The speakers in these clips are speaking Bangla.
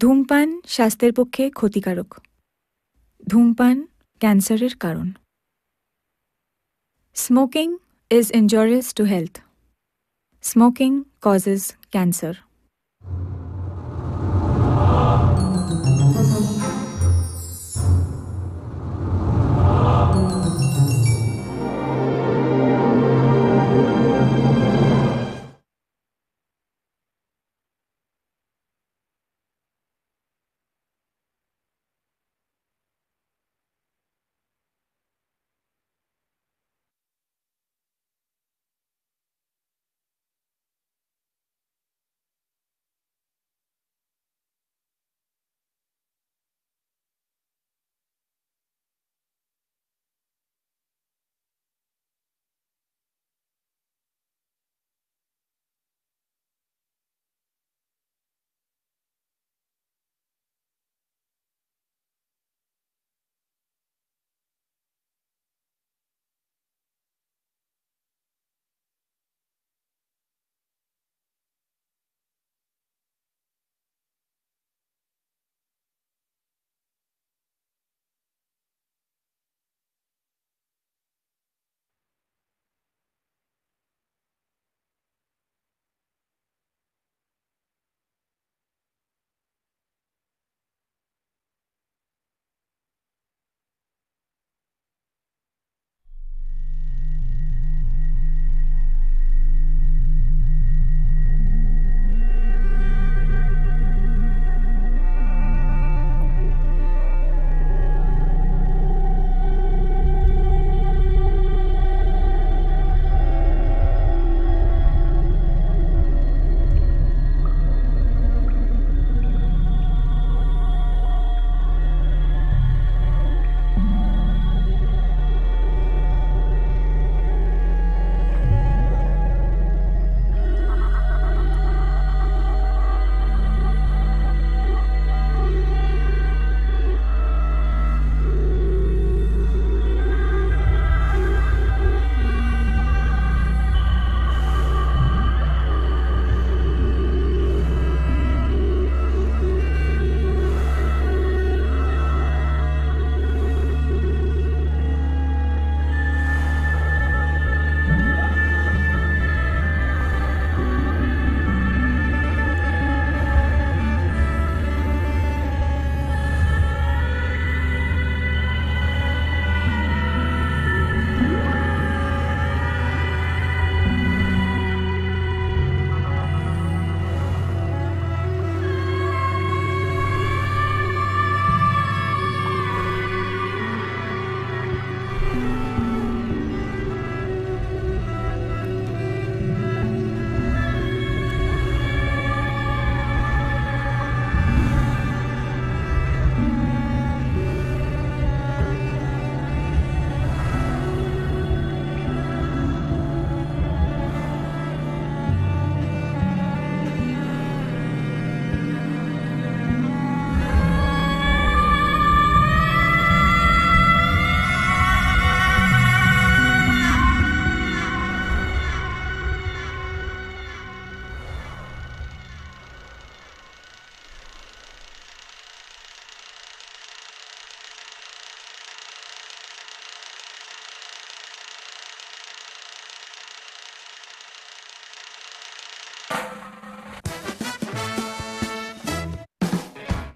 ধূমপান স্বাস্থ্যের পক্ষে ক্ষতিকারক। ধূমপান ক্যান্সারের কারণ। Smoking is injurious to health. Smoking causes cancer.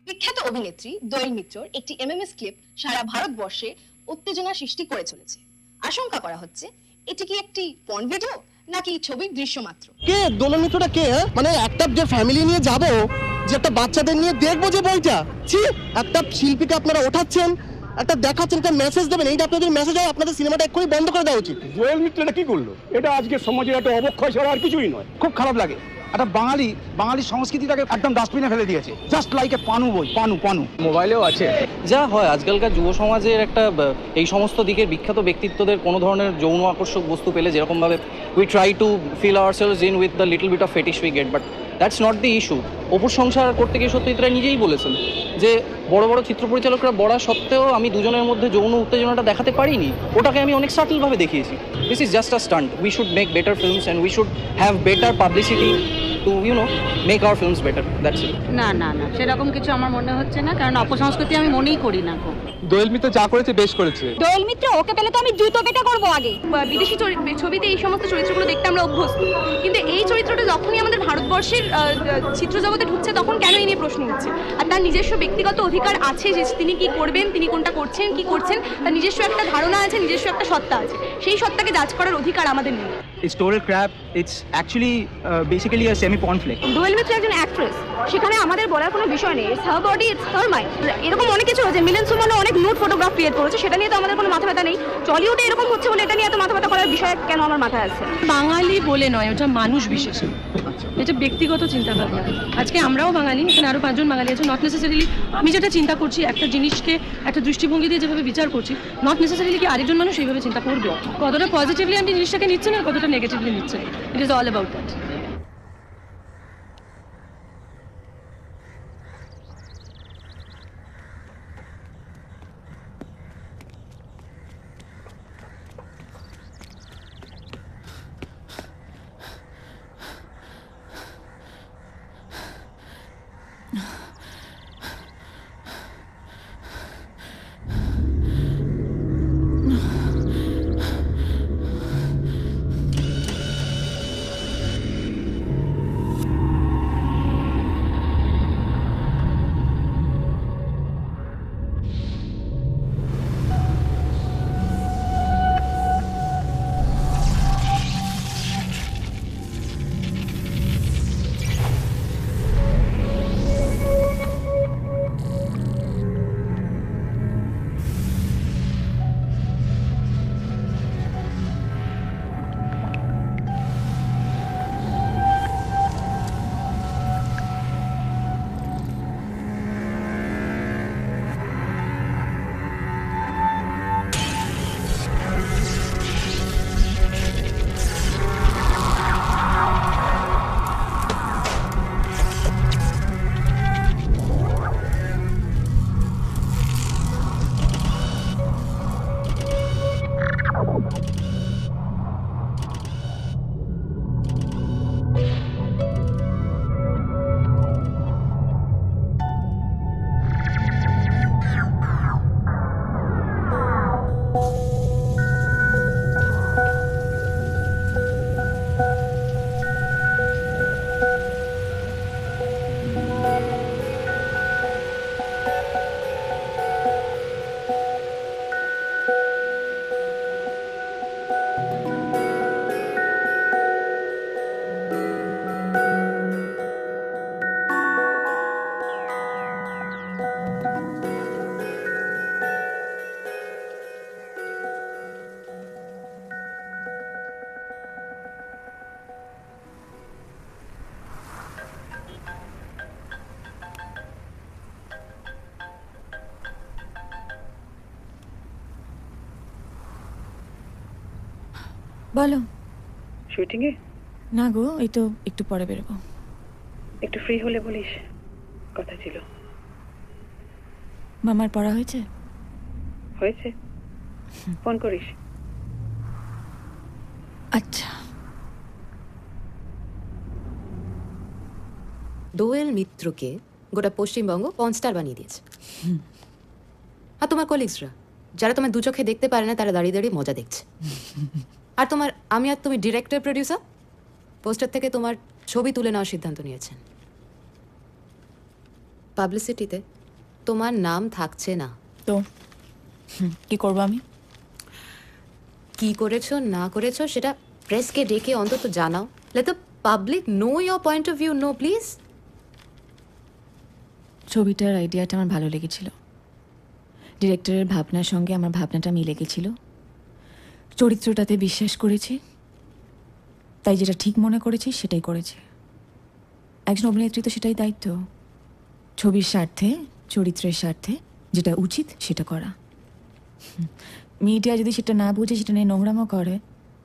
বিখ্যাত অভিনেত্রী দোয়েল মিত্রর একটি এমএমএস ক্লিপ সারা ভারতবর্ষে উত্তেজনা সৃষ্টি করে চলেছে। আশঙ্কা করা হচ্ছে এটি কি একটি পর্ন ভিডিও নাকি ছবির দৃশ্য মাত্র। কে দোয়েল মিত্রটা কে? মানে একটা যে ফ্যামিলি নিয়ে যাব, যে একটা বাচ্চাদের নিয়ে দেখবো যে বইটা, ছি, একটা শিল্পীকে আপনারা ওঠাচ্ছেন, একটা দেখাচ্ছেন, একটা মেসেজ দেবেন, এইটা আপনাদের মেসেজ হয়, আপনাদের সিনেমাটা এক্ষুনি বন্ধ করে দেওয়া উচিত। দোয়েল মিত্রটা কি করলো? এটা আজকে সমাজের একটা অবক্ষয় ছাড়া আর কিছুই নয়। খুব খারাপ লাগে। একটা বাঙালি সংস্কৃতিটাকে একদম ডাস্টবিনে ফেলে দিয়েছে, জাস্ট লাইক এ পানু বই, পানু মোবাইলেও আছে। যা হয় আজকালকার যুব সমাজের একটা এই সমস্ত দিকের বিখ্যাত ব্যক্তিত্বদের কোনো ধরনের যৌন আকর্ষক বস্তু পেলে যেরকমভাবে we try to feel ourselves in with the little bit of fetish we get, but that's not the issue. অপুর সংসার করতে গিয়ে সত্যজিৎ রায় নিজেই বলেছেন যে বড় বড় চিত্র পরিচালকরা বলা সত্ত্বেও আমি দুজনের মধ্যে যৌন উত্তেজনাটা দেখাতে পারিনি, ওটাকে আমি অনেক সাটলভাবে দেখিয়েছি। This is just a stunt. We should make better films and we should have better publicity to, you know, make our films better. That's it. না না না সেরকম কিছু আমার মনে হচ্ছে না, কারণ অপসংস্কৃতি আমি মনেই করি না খুব। দোয়েল মিত্র যা করেছে বেশ করেছে। দোয়েল মিত্র ওকে পেলে তো আমি জুতো পেটা করবো আগে। বিদেশি ছবিতে এই সমস্ত চরিত্রগুলো দেখতে আমরা অভ্যস্ত, কিন্তু এই চরিত্রটা যখনই আমাদের ভারতবর্ষের চিত্র জগতে ঢুকছে তখন কেন এই নিয়ে প্রশ্ন উঠছে। আর তার নিজস্ব ব্যক্তিগত অধিকার আছে যে তিনি কি করবেন, তিনি কোনটা করছেন, কি করছেন, তার নিজস্ব একটা ধারণা আছে, নিজস্ব একটা সত্তা আছে, সেই সত্তাকে জাজ করার অধিকার আমাদের নেই। It's total crap. It's actually basically a semi-porn flick. দোয়েল মিত্র একজন অ্যাক্ট্রেস, সেখানে আমাদের বলার কোনো বিষয় নেই। It's her body, it's her mind. এরকম অনেক কিছু হয়েছে, মিলন সুমনও অনেক নুড ফটোগ্রাফ ক্রিয়েট করেছে, সেটা নিয়ে তো আমাদের কোনো মাথা ব্যথা নেই। টলিউডে এরকম হচ্ছে বলে এটা নিয়ে এত মাথা ব্যথা করার বিষয় কেন আমার মাথায় আছে? বাঙালি বলে নয়, ওটা মানুষ বিশেষ, এটা ব্যক্তিগত চিন্তাভাবনা। আজকে আমরাও বাঙালি, এখানে আরও 5 জন বাঙালি আছে। নট নেসেসারিলি আমি যেটা চিন্তা করছি, একটা জিনিসকে একটা দৃষ্টিভঙ্গি দিয়ে যেভাবে বিচার করছি, নট নেসেসারিলি কি আরেকজন মানুষ এইভাবে চিন্তা করবে। কতটা পজিটিভলি আপনি জিনিসটাকে নিচ্ছেন আর কতটা নেগেটিভলি নিচ্ছেন, it is all about that. বলো। শুটিংয়ে না গো, এই তো একটু পরে বেরোবো। একটু ফ্রি হলে বলিস, কথা ছিল। মামার পড়া হয়েছে? হয়েছে, ফোন করিস। আচ্ছা। দোয়েল মিত্রকে গোটা পশ্চিমবঙ্গ পর্নস্টার বানিয়ে দিয়েছে। আর তোমার কলিগসরা যারা তোমার দু চোখে দেখতে পারে না, তারা দাঁড়িয়ে দাঁড়িয়ে মজা দেখছে। আর তোমার আমি আর তুমি ডিরেক্টর প্রডিউসার পোস্টার থেকে তোমার ছবি তুলে নেওয়ার সিদ্ধান্ত নিয়েছেন। পাবলিসিটিতে তোমার নাম থাকছে না। তো কি করবো আমি? কি করেছো না করেছো সেটা প্রেসকে ডেকে অন্তত জানাও। Let the public know your point of view. No please. ছবিটার আইডিয়াটা আমার ভালো লেগেছিল, ডিরেক্টরের ভাবনার সঙ্গে আমার ভাবনাটা মিলে গেছিল, চরিত্রটাতে বিশ্বাস করেছি, তাই যেটা ঠিক মনে করেছি সেটাই করেছি। একজন অভিনেত্রী তো সেটাই দায়িত্ব, ছবির স্বার্থে, চরিত্রের স্বার্থে যেটা উচিত সেটা করা। মিডিয়া যদি সেটা না বুঝে সেটা নিয়ে নোংরামো করে,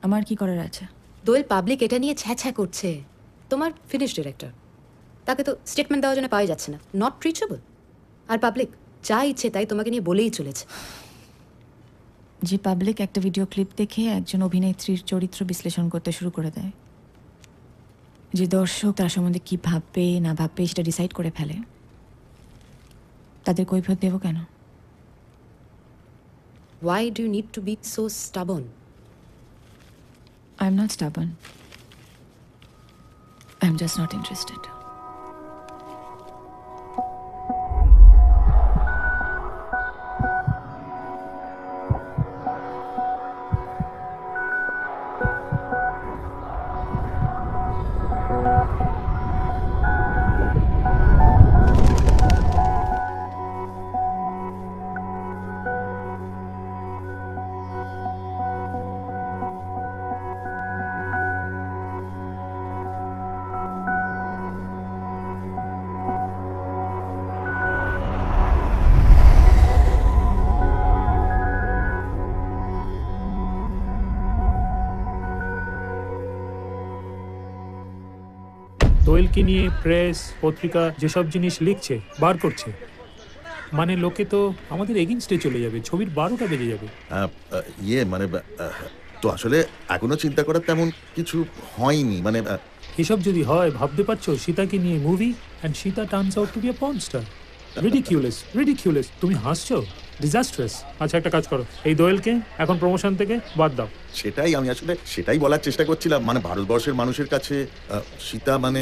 আমার কি করার আছে? দোয়েল, পাবলিক এটা নিয়ে ছ্যাঁছ্যাঁ করছে। তোমার ফিনিশ ডিরেক্টর, তাকে তো স্টেটমেন্ট দেওয়ার জন্য পাওয়া যাচ্ছে না, নট রিচেবল। আর পাবলিক যা ইচ্ছে তাই তোমাকে নিয়ে বলেই চলেছে। যে পাবলিক একটা ভিডিও ক্লিপ দেখে একজন অভিনেত্রীর চরিত্র বিশ্লেষণ করতে শুরু করে দেয়, যে দর্শক তার সম্বন্ধে কি ভাববে না ভাববে সেটা ডিসাইড করে ফেলে, তাদের কৈফিয়ত দেবো কেন? Why do you need to be so stubborn? I'm not stubborn. I'm just not interested. দোয়েলকে নিয়ে প্রেস পত্রিকা যেসব জিনিস লিখছে বার করছে, মানে লোকে তো আমাদের এগেইনস্টে চলে যাবে, ছবির 12টা বেজে যাবে। মানে তো আসলে এখনো চিন্তা করার তেমন কিছু হয়নি, মানে এসব যদি হয়, ভাবতে পারছো সীতাকে নিয়ে movie and Sita turns out to be a porn star. Ridiculous. তুমি হাসছো? ডিজাস্ট্রাস। আচ্ছা একটা কাজ করো, এই দোয়েলকে এখন প্রমোশন থেকে বাদ দাও। সেটাই আমি আসলে বলার চেষ্টা করছিলাম, মানে ভারতবর্ষের মানুষের কাছে সীতা মানে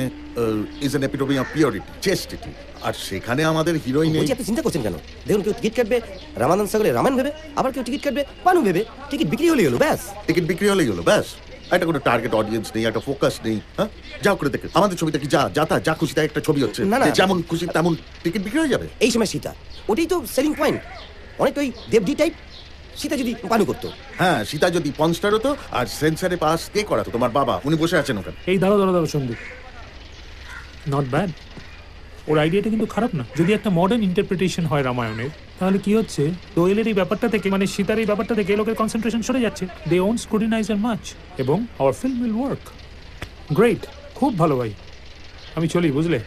is an epitome of purity, chastity, আর সেখানে আমাদের হিরোইন নেই। আপনি চিন্তা করছেন কেন? দেখুন, কেউ টিকিট কাটবে রামানন্দ সাগরে রামায়ণ ভেবে, আবার কেউ টিকিট কাটবে পানু ভেবে। টিকিট বিক্রি হলেই হলো ব্যাস। একটা কোনো টার্গেট অডিয়েন্স নেই, একটা ফোকাস নেই। হ্যাঁ, যাও করে দেখে আমাদের ছবিটা কি যা খুশি তাই একটা ছবি হচ্ছে, না যেমন খুশি তেমন টিকিট বিক্রি হয়ে যাবে। এই সময় সীতা, ওটাই তো সেলিং পয়েন্ট। অনেকটা ওই দেবডি টাইপ। সীতা যদি পানু করতো, হ্যাঁ, সীতা যদি পর্নস্টার হতো, আর সেন্সারে পাস কে করাতো? তোমার বাবা, উনি বসে আছেন ওখানে। এই দাঁড়ো সন্দীপ, নট ব্যাড। ওর আইডিয়াটা কিন্তু খারাপ না। যদি একটা মডার্ন ইন্টারপ্রিটেশন হয় রামায়ণের, তাহলে কি হচ্ছে, দোয়েলের এই ব্যাপারটা থেকে, মানে সীতার এই ব্যাপারটা থেকে লোকের কনসেন্ট্রেশন সরে যাচ্ছে। দে ওন্ট স্ক্রুটিনাইজ আর মাচ, এবং our film will work. Great, খুব ভালো ভাই, আমি চলি, বুঝলে?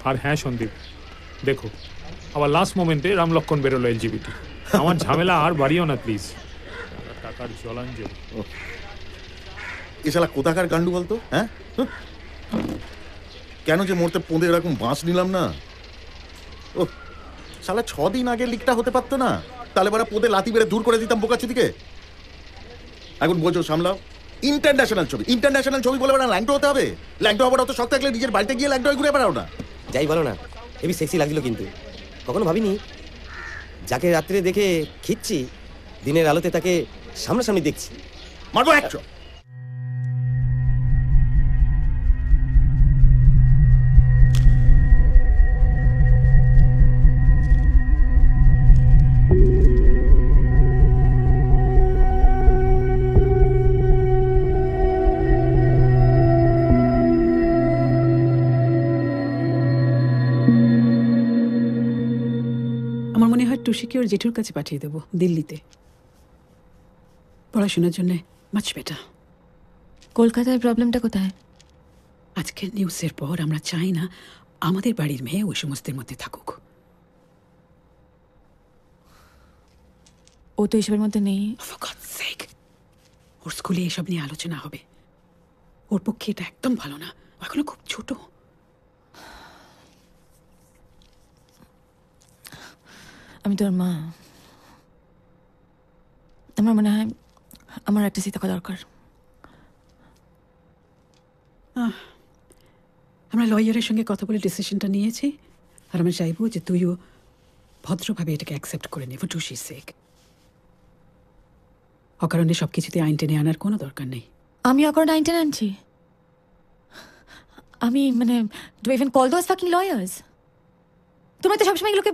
আর হ্যাঁ সন্দীপ, দেখো আবার লাস্ট মোমেন্টে রাম লক্ষণ বেরোলো এলজিবিটি। আমার ঝামেলা আর বাড়িও না প্লিজ। টাকার জলাঞ্জলি। এছাড়া কোথাকার গান্ডু বলতো? হ্যাঁ, কেন যে মরতে পোঁদে এরকম বাঁশ নিলাম না? ও শালা 6 দিন আগে লিকটা হতে পারতো না? তাহলে বারা পোঁদে লাথি বেড়ে দূর করে দিতাম বোকাচুদিকে। এখন বোঝো, সামলাও। ইন্টারন্যাশনাল ছবি বলে না, ল্যাংটো হতে হবে। ল্যাংটো হবার অত শখ থাকলে নিজের বাড়িতে গিয়ে ল্যাংটো ঘুরে বেড়াও না। যাই বলো না, হেবি সেক্সি লাগছিল, কিন্তু কখনো ভাবিনি যাকে রাত্রে দেখে খিচ্ছি, দিনের আলোতে তাকে সামনাসামনি দেখছি। মারবো একশো। আমার মনে হয় টুসিকে ওর জেঠুর কাছে পাঠিয়ে দেবো, দিল্লিতে পড়াশোনার জন্য। Much better. কলকাতায় প্রবলেমটা কোথায়? আজকের নিউজের পর আমরা চাই না আমাদের বাড়ির মেয়ে ওই সমস্তের মধ্যে থাকুক। ও তো এসবের মধ্যে নেই। For God's sake, ওর স্কুলে এসব নিয়ে আলোচনা হবে। ওর পক্ষে এটা একদম ভালো না, ও এখনো খুব ছোট। আমি তোর মা, আমার মনে হয় আমার একটা সীতা দরকার। আমরা লয়ারের সঙ্গে কথা বলে ডিসিশনটা নিয়েছি, আর আমি চাইবো যে তুইও ভদ্রভাবে এটাকে অ্যাকসেপ্ট করে নে, ফর টুসির সেক। অকারণে সব কিছুতে আইন টেনে আনার কোনো দরকার নেই। আমি অকারণে আইন টেনে আনছি? আমি মানে do even call those fucking lawyers? তোমরা তো সবসময় এগুলোকে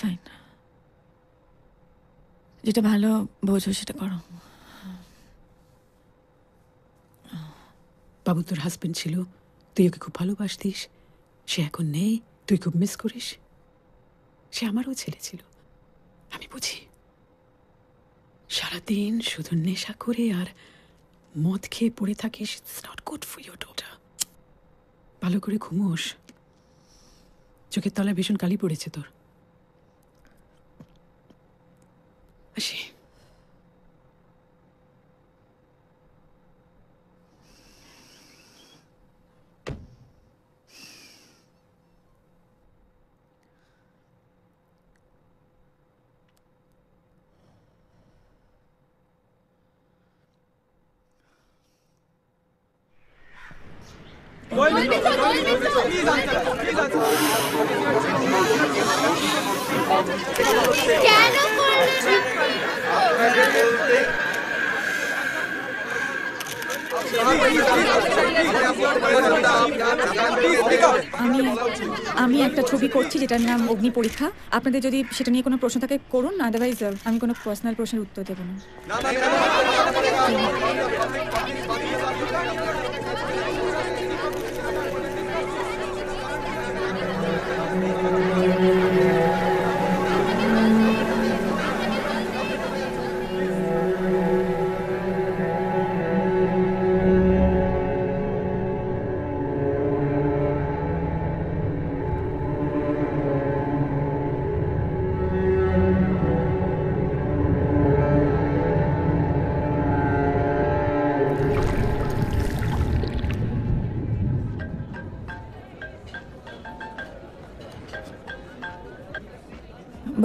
ফাইন, যেটা ভালো বোঝো সেটা করো। বাবু তোর হাজবেন্ড ছিল, তুই ওকে খুব ভালোবাসতিস, সে এখন নেই, তুই খুব মিস করিস। সে আমারও ছেলে ছিল, আমি বুঝি। সারাদিন শুধু নেশা করে আর মদ খেয়ে পড়ে থাকিস। It's not good for your daughter. ভালো করে ঘুমোস, চোখের তলায় ভীষণ কালি পড়েছে তোর। আমি একটা ছবি করছি যেটার নাম অগ্নি পরীক্ষা। আপনাদের যদি সেটা নিয়ে কোনো প্রশ্ন থাকে করুন, আদারওয়াইজ আমি কোনো পার্সোনাল প্রশ্নের উত্তর দেবো না।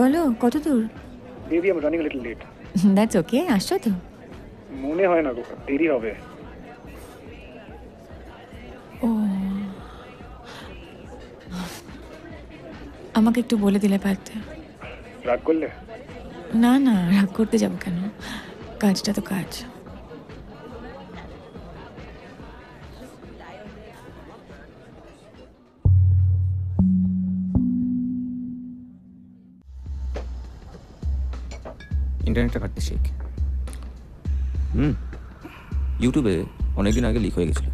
বলো কত দূর? Baby I am running little late. That's okay, আসছো তো? মনে হয় না গো, দেরি হবে। ও, আমাকে একটু বলে দিলে পারতে। রাগ করলে? না না, রাগ করতে যাবো কেন, কাজটা তো কাজ। ইন্টারনেটটা ঘাটতে শিখ। ইউটিউবে অনেকদিন আগে লিক হয়ে গেছিল,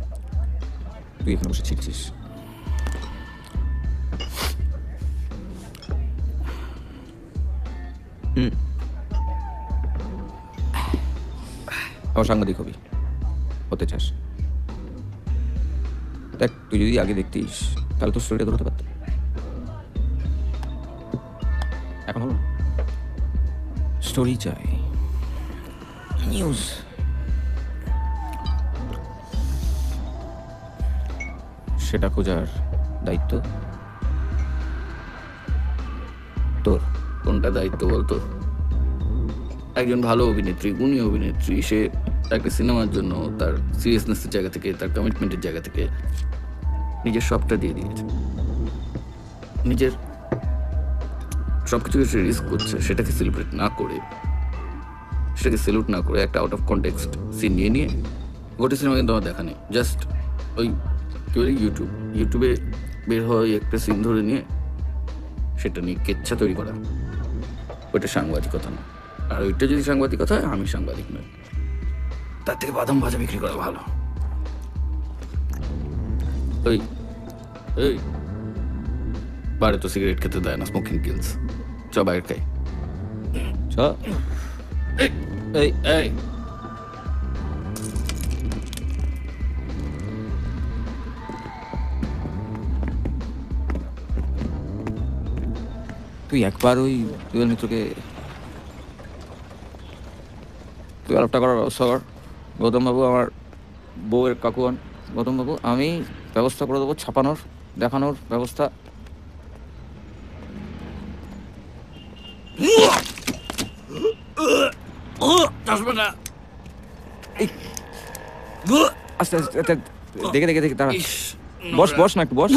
তুই এখানে বসে শিখছিস। সাংবাদিক হবি, হতে চাস? দেখ, তুই যদি আগে দেখতিস তাহলে তোর স্টোরিটা ধরতে পারতাম। এখন হলো স্টোরি চাই, নিউজ। সেটা খোঁজার দায়িত্ব তোর। কোনটা দায়িত্ব বলতো? একজন ভালো অভিনেত্রী, গুণী অভিনেত্রী, সে একটা সিনেমার জন্য তার সিরিয়াসনেসের জায়গা থেকে, তার কমিটমেন্টের জায়গা থেকে নিজের সবটা দিয়ে দিয়েছে। নিজের সবকিছুকে সে রিস্ক করছে, সেটাকে সেলিব্রেট না করে, সেটাকে সেলুট না করে একটা আউট অফ কনটেক্সট সিন নিয়ে গোটা সিনেমা কিন্তু আমার দেখা নেই। জাস্ট ওই কি বলি ইউটিউবে বের হওয়া একটা সিন ধরে নিয়ে সেটা নিয়ে কেচ্ছা তৈরি করা, ওইটা সাংবাদিকতা না। আর ওইটা যদি সাংবাদিকতা হয়, আমি সাংবাদিক নই। তার থেকে বাদাম ভাজা বিক্রি করা ভালো। ওই এই বারে তো সিগারেট খেতে দেয় না, স্মোকিং কিলস। চ বাইরে খাই, চ। এই এই তুই একবার ওই তুই মিত্রকে তুই আলাপটা করার ব্যবস্থা কর। গৌতমবাবু আমার বউয়ের কাকুয়ান। গৌতমবাবু, আমি ব্যবস্থা করে দেবো ছাপানোর, দেখানোর ব্যবস্থা। আস্তে আস্তে দেখে দেখে দেখে তারা বস বস না, একটু বস।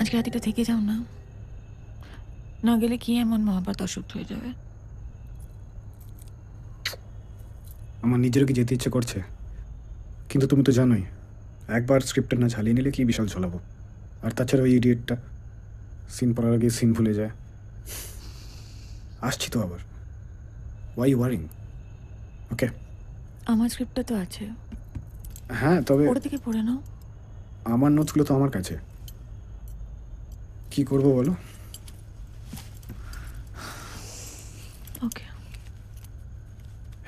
আজকে রাতিটা থেকে যাও না, না গেলে কি এমন মহাপাত অসুস্থ হয়ে যাবে। আমার নিজেরও কি যেতে ইচ্ছে করছে, কিন্তু তুমি তো জানোই একবার স্ক্রিপ্টটা না ঝালিয়ে নিলে কি বিশাল ঝোলাবো। আর তাছাড়া ওই ইডিয়েটটা সিন পড়ার আগে সিন ভুলে যায়। আসছি তো আবার, ওয়াই ইউ ওয়ারিং? ওকে, আমার স্ক্রিপ্টটা তো আছে, হ্যাঁ, তবে ওটা থেকে পড়ে নাও। আমার নোটসগুলো তো আমার কাছে, কি করব বলো? ওকে।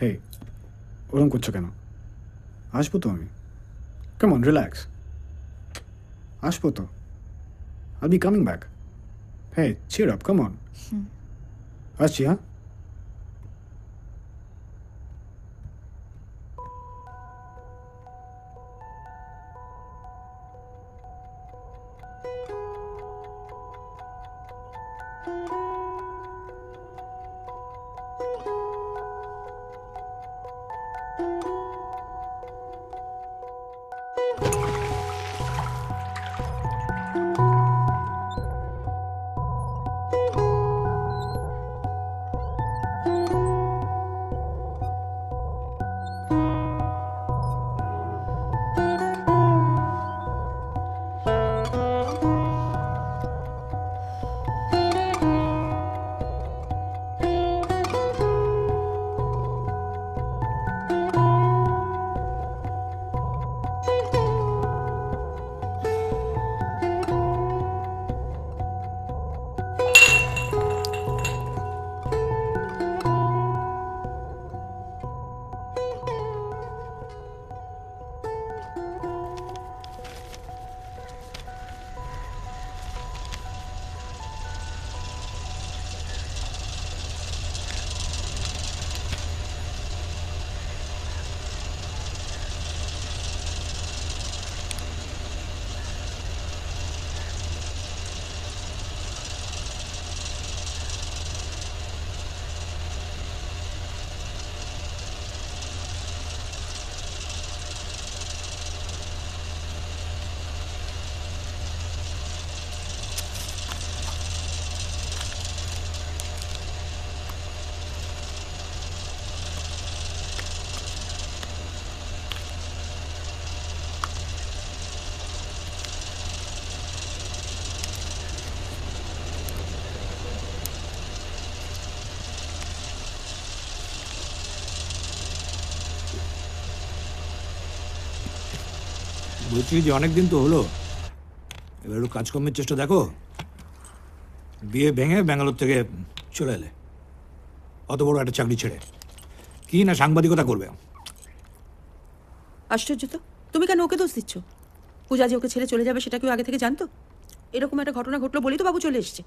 হে, ওরকম করছো কেন? আসবো তো আমি। Come on, relax. আসবো তো, I be coming back. Hey, cheer up, come on. আসছি, হ্যাঁ। বলছি যে অনেকদিন তো হলো, এবার একটু কাজকর্মের চেষ্টা দেখো। বিয়ে ভেঙে ব্যাঙ্গালোর থেকে চলে এলে, অত বড় একটা চাকরি ছেড়ে কি না সাংবাদিকতা করবে। আশ্চর্য তো, তুমি কেন ওকে দোষ দিচ্ছ? পূজা যে ওকে ছেড়ে চলে যাবে সেটা কেউ আগে থেকে জানতো? এরকম একটা ঘটনা ঘটলো বলেই তো বাবু চলে এসছে।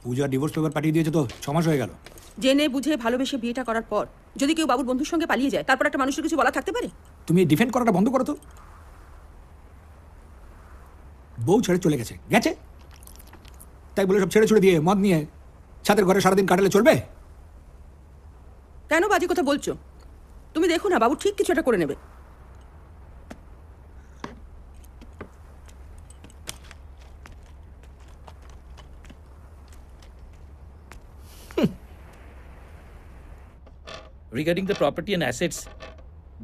পূজা ডিভোর্স পেপার পাঠিয়ে দিয়েছে তো 6 মাস হয়ে গেল। জেনে বুঝে ভালোবেসে বিয়েটা করার পর যদি কেউ বাবুর বন্ধুর সঙ্গে পালিয়ে যায়, তারপর একটা মানুষের কিছু বলা থাকতে পারে? তুমি ডিফেন্ড করাটা বন্ধ করো তো। বউ ছেড়ে চলে গেছে গেছে তাই বলে সব ছেড়ে ছুড়ে দিয়ে মদ নিয়ে ছাদের ঘরে সারাদিন কাটালে চলবে? কেন বাজে কথা বলছো? তুমি দেখো না, বাবু ঠিক কিছু একটা করে নেবে। Regarding the property and assets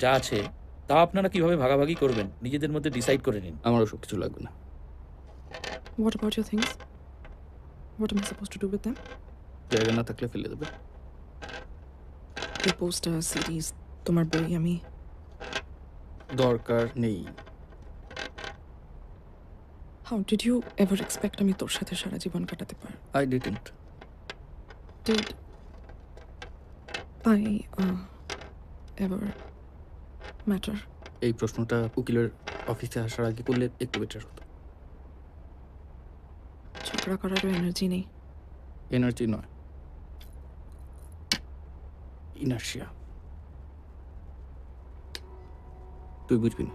যা আছে তা আপনারা কিভাবে ভাগাভাগি করবেন নিজেদের মধ্যে ডিসাইড করে নিন। আমারও সব কিছু লাগবে না। What about your things? What am I supposed to do with them? জায়গা না থাকলে ফেলে দেবে। এই পোস্টার, সিরিজ, তোমার বই আমি দরকার নেই। How did you ever expect আমি তোর সাথে সারা জীবন কাটাতে পার? I didn't. Did I ever matter? এই প্রশ্নটা উকিলের অফিসে আসার আগে করলে একটু বেটার হতো। ঝগড়া করারও এনার্জি নেই। এনার্জি নয়, ইনার্শিয়া। তুই বুঝবি না।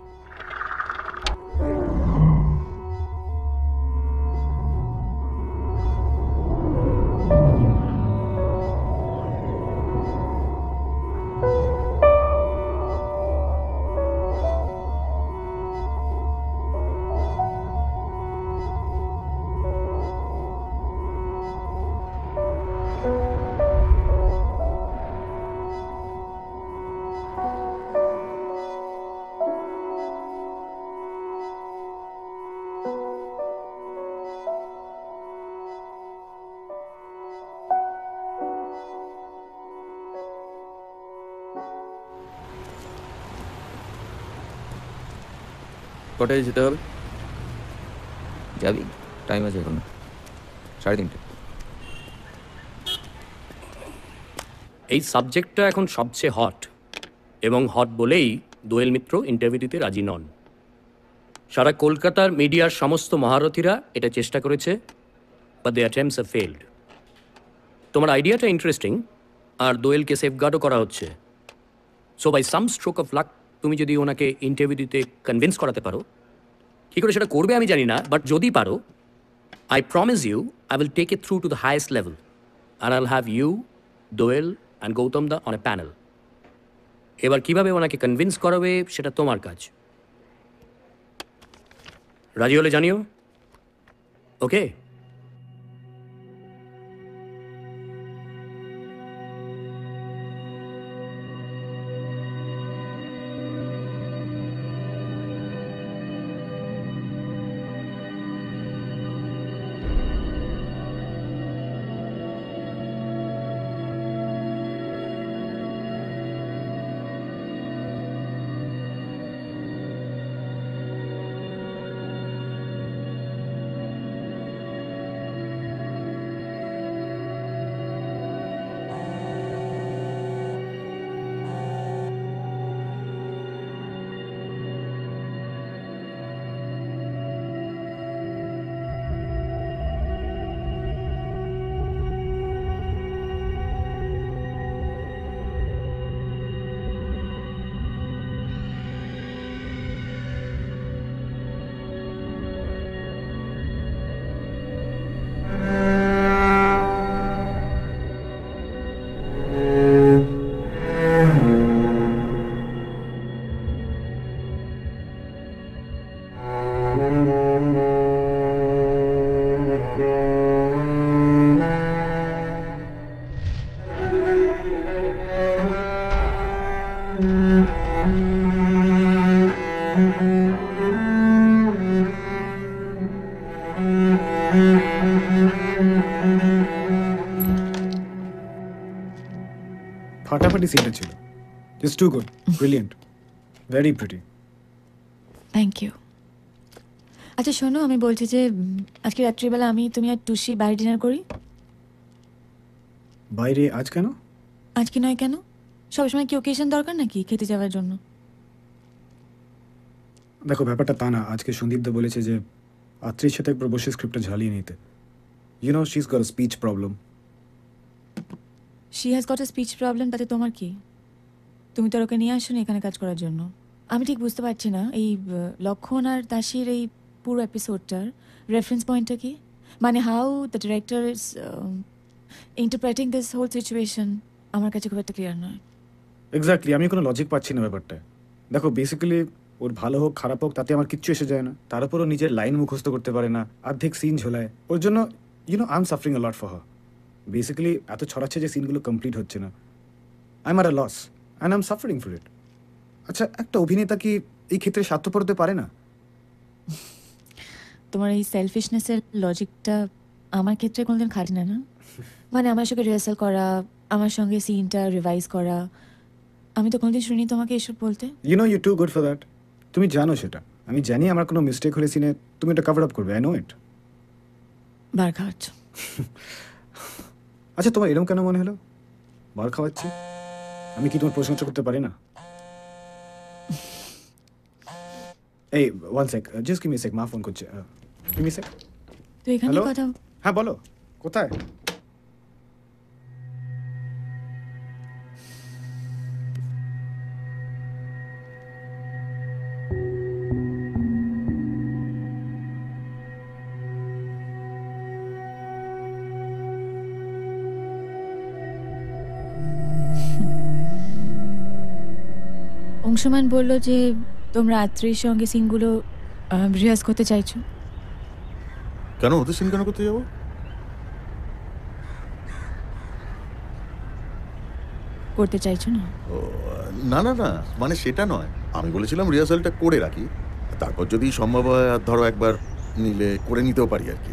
কটায় যেতে হবে? যাবি? টাইম আছে এখন 3:30। এই সাবজেক্টটা এখন সবচেয়ে হট, এবং হট বলেই দোয়েল মিত্র ইন্টারভিউ দিতে রাজি নন। সারা কলকাতার মিডিয়ার সমস্ত মহারথীরা এটা চেষ্টা করেছে, but the attempts have failed. তোমার আইডিয়াটা ইন্টারেস্টিং, আর দোয়েলকে সেফগার্ডও করা হচ্ছে। So by some stroke of luck তুমি যদি ওনাকে ইন্টারভিউ দিতে কনভিন্স করাতে পারো, কী করে সেটা করবে আমি জানি না, বাট যদি পারো, I promise you, I will take it through to the highest level, and I'll have you, Doel, and Gautam Da on a panel. এবার কিভাবে ওনাকে কনভিন্স করাবে সেটা তোমার কাজ। রাজি হলে জানিও। ওকে? ফাটাফাটি সিনটা ছিল, just too good, brilliant, very pretty. Thank you. আচ্ছা শোনো, আমি বলছি যে আজকে রাত্রিবেলা আমি, তুমি আর টুসি বাইরে ডিনার করি। বাইরে আজ কেন? আজকে নয় কেন? সবসময় কি ওকেশন দরকার নাকি খেতে যাওয়ার জন্য? দেখো ব্যাপারটা তা না, আজকে সন্দীপদা বলেছে যে আত্রির সাথে একবার বসে স্ক্রিপ্টটা ঝালিয়ে নিতে। You know she is got a speech problem. She has got a speech problem, তাতে তোমার কি? তুমি তো ওকে নিয়ে আসোনি এখানে কাজ করার জন্য। আমি ঠিক বুঝতে পারছি না এই লক্ষণ আর দাসীর এই পুরো এপিসোডটার রেফারেন্স পয়েন্টটা কি, মানে how the director is interpreting this whole situation আমার কাছে খুব একটা ক্লিয়ার নয়। এক্স্যাক্টলি, আমি কোনো লজিক পাচ্ছি না ব্যাপারটা। দেখো বেসিক্যালি ওর ভালো হোক খারাপ হোক তাতে আমার কিচ্ছু এসে যায় না, তার উপরও নিজের লাইন মুখস্থ করতে পারে না, অর্ধেক সিন ঝোলায়। ওর জন্য you know I am suffering a lot for her. Basically এত ছড়াচ্ছে যে সিনগুলো কমপ্লিট হচ্ছে না, I am are a loss and I am suffering for it. আচ্ছা একটা অভিনেতা কি এই ক্ষেত্রে স্বার্থপর হতে পারে না? তোমার এই সেলফিশনেসের লজিকটা আমার ক্ষেত্রে কোনোদিন খাটে না, না? মানে আমার সঙ্গে রিহার্সাল করা, আমার সঙ্গে সিনটা রিভাইজ করা, আমি তো কোনোদিন শুনি তোমাকে এসব বলতে। You know you too good for that. তুমি জানো সেটা, আমি জানি আমার কোনো মিস্টেক হলে সিনে তুমি এটা কভার আপ করবে, আই নো ইট। বার খাওয়াচ্ছ। আচ্ছা তোমার এরকম কেন মনে হলো বার খাওয়াচ্ছি? আমি কি তোমার প্রশংসা করতে পারি না? এই one sec, just give me sec, মা ফোন করছে, গিভ মি সেক। তো এখানে হ্যালো? কথা। হ্যাঁ বলো, কোথায়? অংশমান বলল যে তোমরা আত্রির সঙ্গে সিনগুলো রিহার্স করতে চাইছো। কেন ওদের সিন কেন করতে যাবো? করতে চাইছো না? না না না, মানে সেটা নয়, আমি বলেছিলাম রিহার্সালটা করে রাখি, তারপর যদি সম্ভব হয় আর ধরো একবার নিলে করে নিতেও পারি আর কি।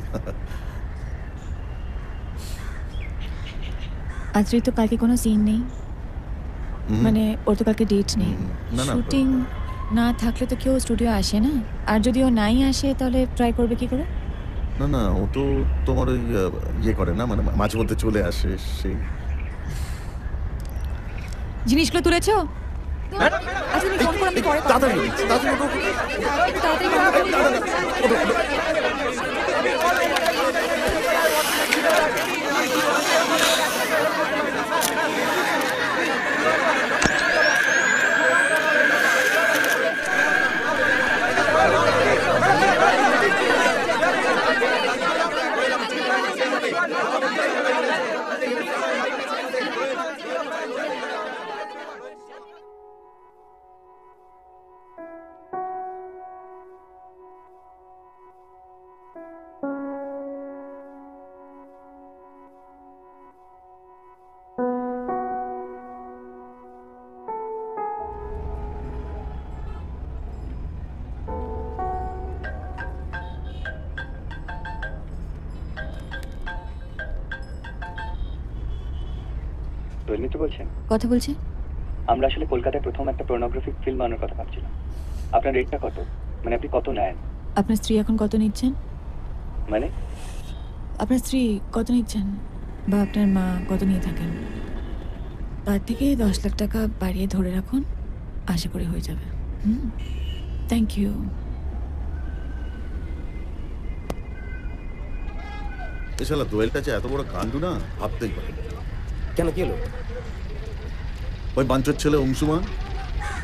আত্রি তো কালকে কোনো সিন নেই, মানে ওর তো কালকে ডেট নেই, না না, শুটিং না থাকলে তো কেউ স্টুডিও আসে না, আর যদি ও নাই আসে তাহলে ট্রাই করবে কি করে? না না, ও তো তোমার ওই ইয়ে করে না, মানে মাঝে মধ্যে চলে আসে সেই। জিনিসগুলো তুলেছো? আচ্ছা তুমি ফোন করো, আমি পরে তাড়াতাড়ি দোয়েল মিত্র বলছেন? কথা বলছি। আমরা আসলে কলকাতায় প্রথম একটা পর্নোগ্রাফিক ফিল্ম বানানোর কথা ভাবছিলাম। আপনার রেটটা কত? মানে আপনি কত নেন? আপনার স্ত্রী এখন কত নিচ্ছেন? মানে আপনার স্ত্রী কত নিচ্ছেন বা আপনার মা কত নিয়ে থাকেন, তার থেকে 10 লাখ টাকা বাড়িয়ে ধরে রাখুন, আশা করি হয়ে যাবে। Thank you. এছাড়া দোয়েলটা যে এত বড় কাণ্ড না, ভাবতেই পারে। কেন, কি হলো? ওই বাঞ্চর ছেলে অংশুমান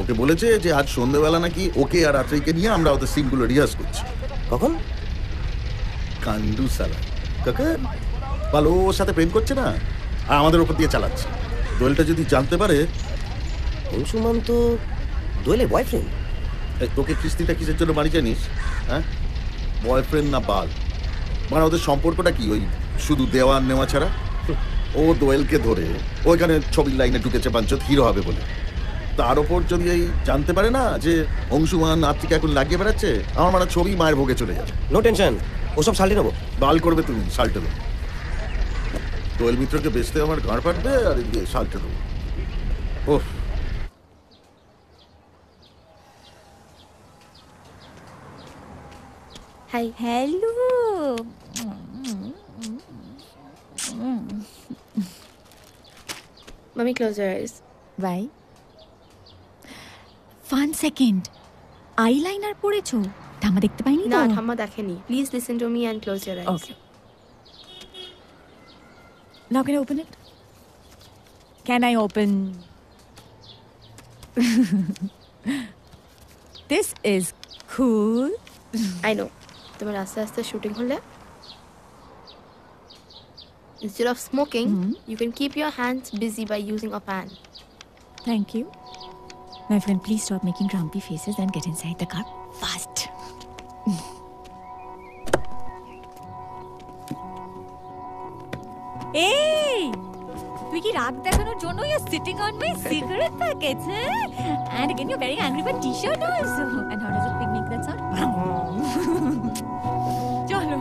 ওকে বলেছে যে আজ সন্ধ্যেবেলা নাকি ওকে আর রাত্রিকে নিয়ে আমরা ওদের সিনগুলো রিহার্স করছি। কখন? কান্ডু সালা কাকা ভালো, ওর সাথে প্রেম করছে না, আর আমাদের ওপর দিয়ে চালাচ্ছে। দোয়েলটা যদি জানতে পারে। অংশুমান তো দোয়েলের বয়ফ্রেন্ড। তোকে কিস্তিটা কিসের জন্য বাড়ি জানিস? হ্যাঁ, বয়ফ্রেন্ড না বাল? মানে ওদের সম্পর্কটা কি ওই শুধু দেওয়া নেওয়া ছাড়া? ও দোয়েলকে ধরে ওইখানে ছবির লাইনে ঢুকেছে বাঞ্চত হিরো হবে বলে। তার ওপর যদি এই জানতে পারে না যে অংশুমান আত্মিকা এখন লাগিয়ে বেড়াচ্ছে, আমার মানে ছবি মায়ের ভোগে চলে যাবে। নো টেনশন, ওসব সাল্টে নেবো। বাল করবে তুমি, সাল্টে দেবো। দোয়েল মিত্রকে বেচতে আমার গাঁড় পাঠবে আর এদিকে সাল্টে দেবো। Oh, hi. Hello. Mommy, close your eyes. Why? 1 second. Eyeliner পরেছো? ঠাম্মা দেখতে পাইনি তো? না, ঠাম্মা দেখেনি। Please listen to me and close your eyes. Okay. Now can I open it? Can I open? This is cool. I know. তোমার আস্তে আস্তে শুটিং হলে instead of smoking, you can keep your hands busy by using a fan. Thank you. My friend, please stop making grumpy faces and get inside the car fast. Hey! তুই কি রাগ দেখানোর জন্য you're sitting on my cigarette packets, and again you're wearing angry bird t-shirt also. And how does a pig make that sound? চলো।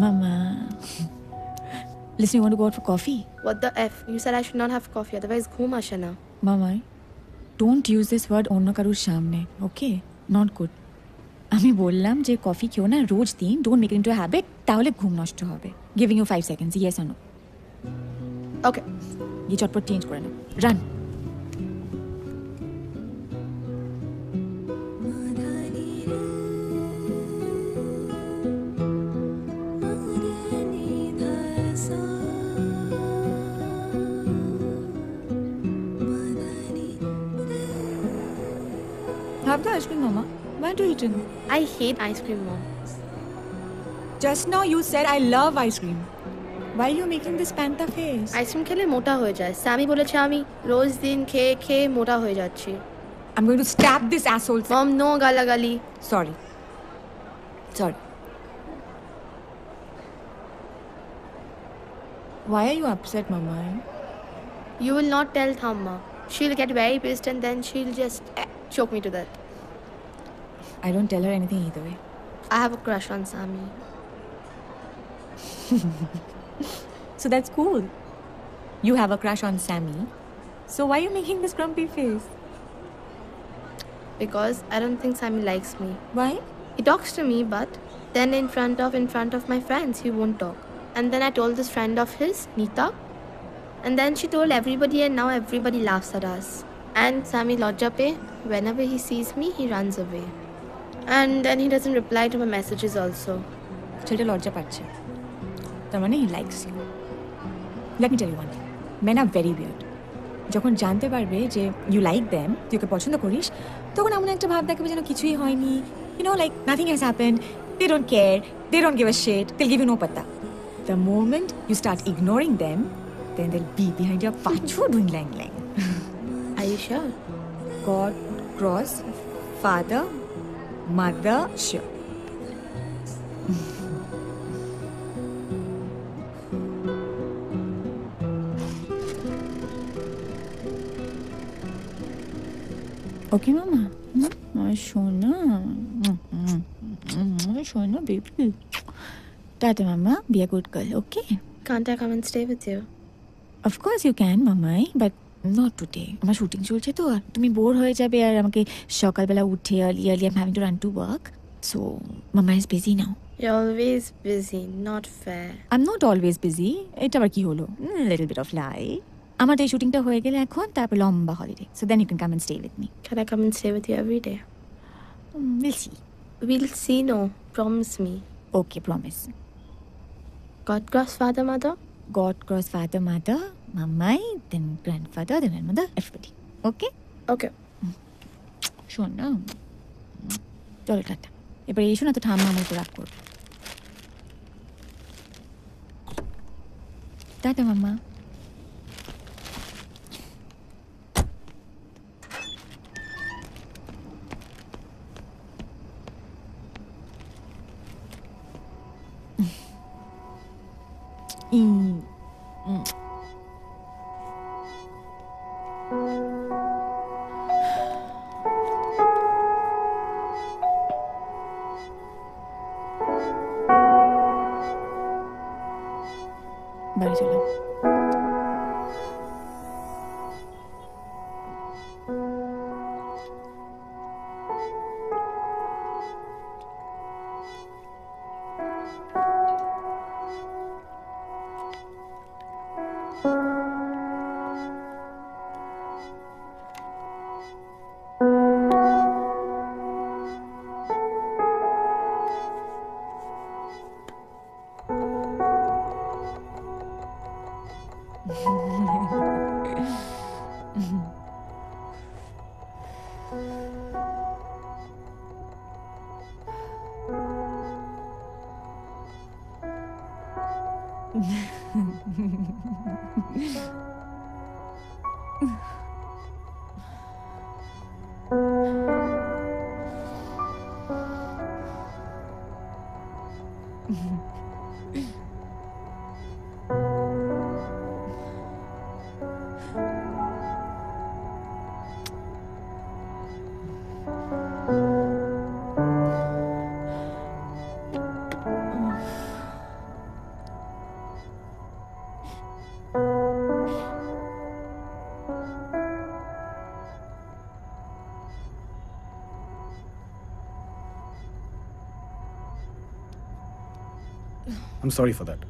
Mama. Listen, you want to go out for coffee? What the F? You said I should not have coffee, otherwise ঘুম আসে না। Mama, don't use this word অন্য কারুর সামনে, okay? Not good. আমি বললাম যে কফি খেও না রোজ দিন, don't make it into habit, তাহলে ঘুম নষ্ট হবে। Giving you 5 seconds, yes or no. Okay, ये चटपट चेंज করে নাও, run. Have the ice cream, Mama. Why do you eat it? I hate ice cream, Mom. Just now you said I love ice cream. Why are you making this panther face? Ice cream খেলে মোটা হয়ে যায়। স্যামি বলেছে আমি রোজ দিন খেয়ে খেয়ে মোটা হয়ে যাচ্ছি। I'm going to stab this asshole. Mom, no গালাগালি। Sorry. Why are you upset, Mama? You will not tell Thamma. She'll get very pissed and then she'll just choke me to death. I don't tell her anything either way. I have a crush on Sammy. So that's cool. You have a crush on Sammy. So why are you making this grumpy face? Because I don't think Sammy likes me. Why? He talks to me, but then in front of my friends, he won't talk. And then I told this friend of his, Neeta, and then she told everybody, and now everybody laughs at us. And Sammy Lodjape, whenever he sees me, he runs away. And then he doesn't reply to my messages also. ছেলেটা লজ্জা পাচ্ছে, তার মানে he likes you. Let me tell you one thing, men are very weird. যখন জানতে পারবে যে ইউ লাইক দেম, তুই ওকে পছন্দ করিস, তখন এমন একটা ভাব দেখাবে যেন কিছুই হয়নি, you know, like nothing has happened, they don't care, they don't give a shit, they give you no পাত্তা। The moment you start ignoring them, then they'll be behind your pachu doing lang lang. Are you sure? God, cross, father, mother, sure. Okay, Mama. My Shona. My Shona, baby. Tata, Mama. Be a good girl, okay? Can't I come and stay with you? Of course you can, Mamai, but not today. আমার শুটিং চলছে তো, আর তুমি বোর হয়ে যাবে, আর আমাকে সকালবেলা উঠে early I'm having to run to work. So, Mama is busy now. You're always busy, not fair. I'm not always busy. এটা আবার কি হলো? Little bit of lie. আমার এই শুটিংটা হয়ে গেলে এখন, তারপর লম্বা holiday. So then you can come and stay with me. Can I come and stay with you every day? We'll see. We'll see, no. Promise me. Okay, promise. God cross father, mother? God cross father, mother, Mamai, then grandfather, then grandmother, everybody. Okay? Okay. শোন না, চলো টাটা। এবার এসো না তো ঠাম্মা আমার উপর রাগ করবে। টাটা মাম্মা। বাড়ি চলো। I'm sorry for that.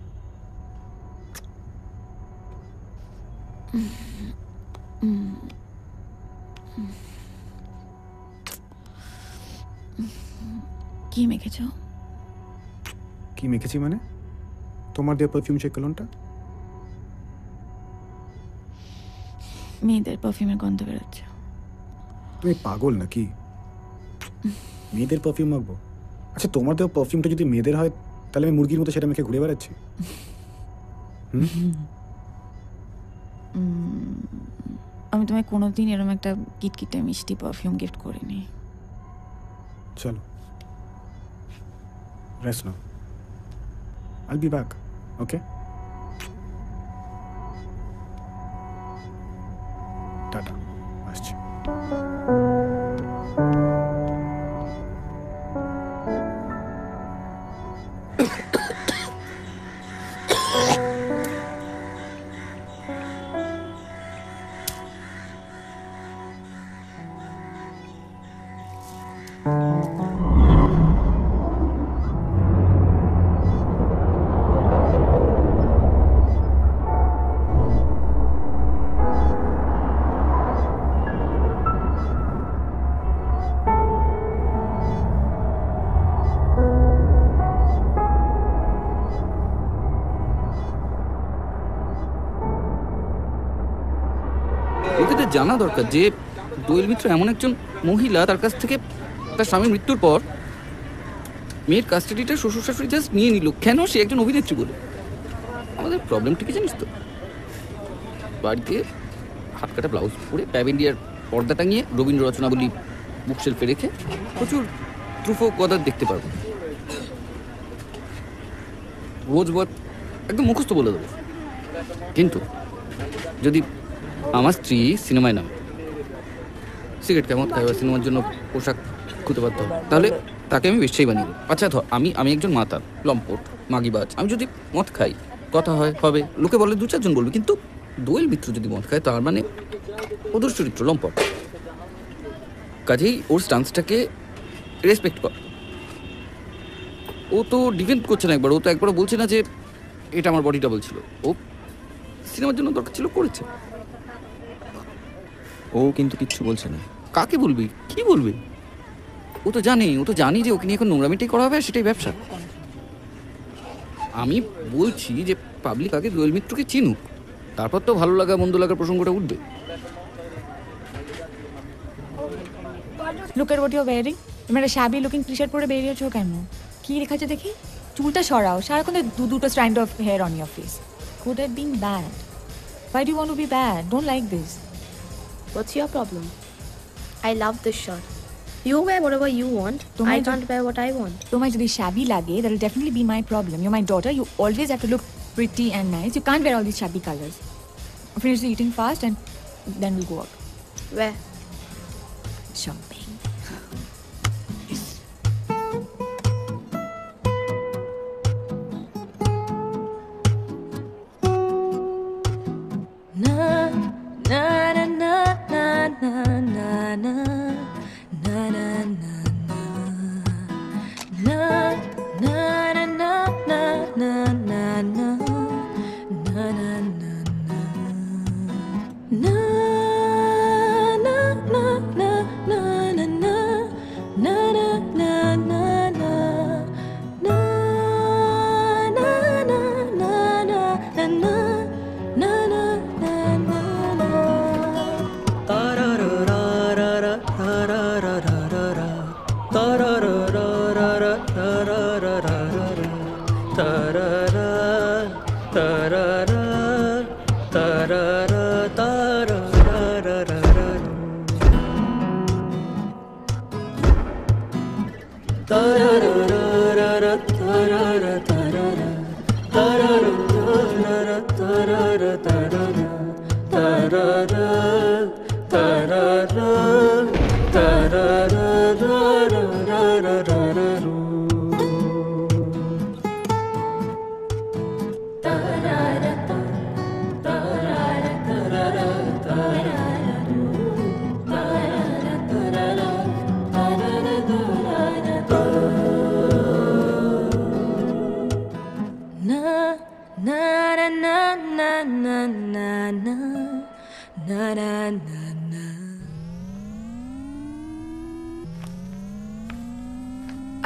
কি মেখেছো? কি মেখেছি মানে? তোমার দেওয়া পারফিউম সেই কলনটা? মেয়েদের পারফিউমের গন্ধ বেরোচ্ছে। তুমি পাগল নাকি? মেয়েদের পারফিউম মাখবো? আচ্ছা, তোমার দেওয়া পারফিউমটা যদি মেয়েদের হয় তাহলে আমি মুরগির মতো সেটা মেখে ঘুরে বেড়াচ্ছি? আমি তোমায় কোনোদিন এরকম একটা কিটকিটে মিষ্টি পারফিউম গিফট করিনি। চলো, rest now. I'll be back, okay? Tata, আসছি। লোকেদের জানা দরকার যে দোয়েল মিত্র এমন একজন মহিলা, তার কাছ থেকে তার স্বামীর মৃত্যুর পর মেয়ের কাস্টাডিটা শ্বশুর শাশুড়ি জাস্ট নিয়ে নিল। কেন? সে একজন অভিনেত্রী বলে। আমাদের প্রবলেমটা কি জানিস তো? বাড়িতে হাত কাটা ব্লাউজ পরে প্যাভেন্ডিয়ার পর্দা টাঙিয়ে রবীন্দ্র রচনাবলী বুকশেলফে রেখে প্রচুর ট্রুফো গদার দেখতে পারবো। রোজ একদম মুখস্থ বলে দেবো। কিন্তু যদি আমার স্ত্রী সিনেমায় নামে, সিগারেট কেমন খায়, সিনেমার জন্য পোশাক খুঁজতে পারতে হবে, তাহলে তাকে আমি বেশাই বানিয়ে দেবো। আচ্ছা ধর আমি একজন মাতাল, লম্পট, মাগিবাজ, আমি যদি মদ খাই, কথা হবে, লোকে বলে 2-4 জন বলবে। কিন্তু দোয়েল মিত্র যদি মদ খায়, তার মানে ওদের চরিত্র লম্পট। কাজেই ওর স্টান্সটাকে রেসপেক্ট কর। ও তো ডিফেন্ড করছে না একবার, ও তো একবারও বলছে না যে এটা আমার বডি ডাবল ছিল। ও সিনেমার জন্য দরকার ছিল, করেছে। ও কিন্তু কিচ্ছু বলছে না। কাকে বলবি? কি বলবি? ও তো জানি যে ওকে নিয়ে এখন নোংরামিটাই করা হবে, সেটাই ব্যবসা। আমি বলছি যে পাবলিক আগে দোয়েল মিত্রকে চিনুক, তারপর তো ভালো লাগা মন্দ লাগার প্রসঙ্গটা উঠবে। Look at what you're wearing. তুমি একটা shabby looking t-shirt পরে বেরিয়েছো কেন? কি লেখা আছে দেখি? চুলটা সরাও, সারাক্ষণ দুটো strand of hair on your face. Could have been bad. Why do you want to be bad? Don't like this. What's your problem? I love this shirt. You wear whatever you want. I can't wear what I want. তোমায় যদি shabby লাগে, that will definitely be my problem. You're my daughter. You always have to look pretty and nice. You can't wear all these shabby colors. Finish the eating fast and then we'll go out. Where? Shopping.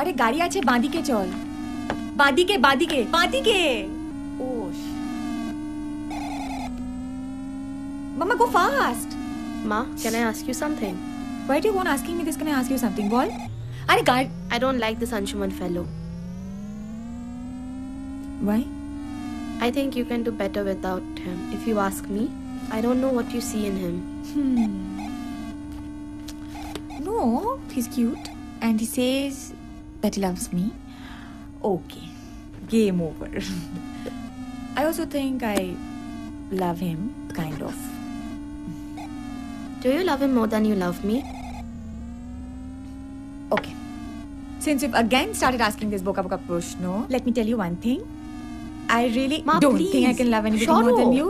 আরে গাড়ি আছে, বাঁদিকে চল। বাঁদিকে বাঁদিকে বাঁদিকে। ও মামা, গো fast. Ma, can I ask you something? Why do you want asking me this? Can I ask you something? বল। আরে গাড়ি। I don't like this Anshuman fellow. Why? I think you can do better without him. If you ask me, I don't know what you see in him. No, he's cute and he says that he loves me. Okay, game over. I also think I love him, kind of. Do you love him more than you love me? Okay. Since you've again started asking this boka boka proshno, let me tell you one thing. I really Ma, don't please. think I can love anybody Shoro. more than you.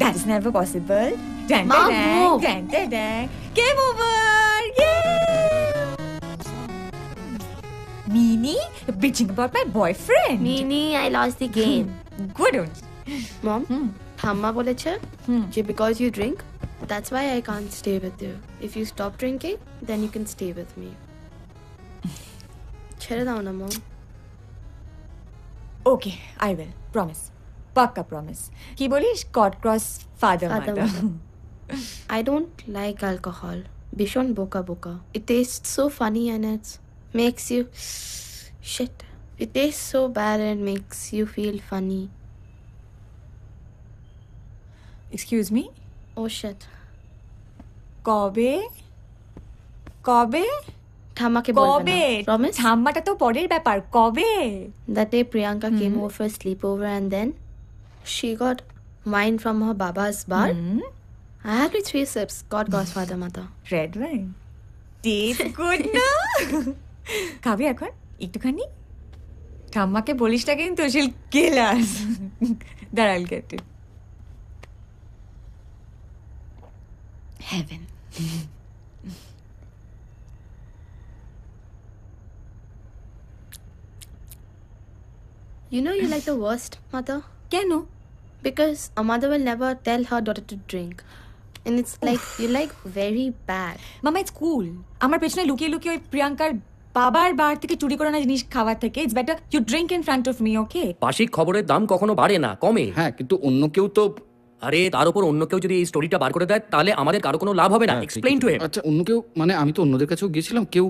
That is never possible. Dan, Ma, dan, no. dan, dan, dan. Game over! Yay! Meanie, you're bitching about my boyfriend. Meanie, I lost the game. Good one. Mom, Thamma boleche je because you drink, that's why I can't stay with you. If you stop drinking, then you can stay with me. ছেড়ে দাও না মম। Okay, I will. Promise. Pakka promise. কি বলিস? God cross father Father, mother. I don't like alcohol. Bishon boka boka. It tastes so funny and it makes you shit. It tastes so bad and makes you feel funny. Excuse me? Oh shit. কবে? কবে? ঠাম্মাকে বলবে কবে? না। Promise? ঠাম্মাটা তো পরের ব্যাপার। কবে? That day Priyanka came over for a sleepover and then she got wine from her baba's bar. I had like 3 sips. God goes father mother. Red wine. Tastes good না? খাবি এখন? একটুখানি? ঠাম্মাকে বলিস না কিন্তু, she'll kill us. That I'll get it. Heaven. You know you're like the worst mother. কেন? Because a mother will never tell her daughter to drink. And it's like, you're like very bad. মামা, it's cool. আমার পেছনে লুকিয়ে লুকিয়ে ওই প্রিয়াঙ্কার বাবার বার থেকে চুরি করে না জিনিস খাওয়ার থেকে it's better you drink in front of me, okay? বার্ষিক খবরের দাম কখনো বাড়ে না, কমে। হ্যাঁ, কিন্তু অন্য কেউ তো, আরে তার উপর অন্য কেউ যদি এই স্টোরিটা বার করে দেয় তাহলে আমাদের কারো কোনো লাভ হবে না। Explain to him. আচ্ছা, অন্য কেউ মানে আমি তো অন্যদের কাছেও গিয়েছিলাম, কেউ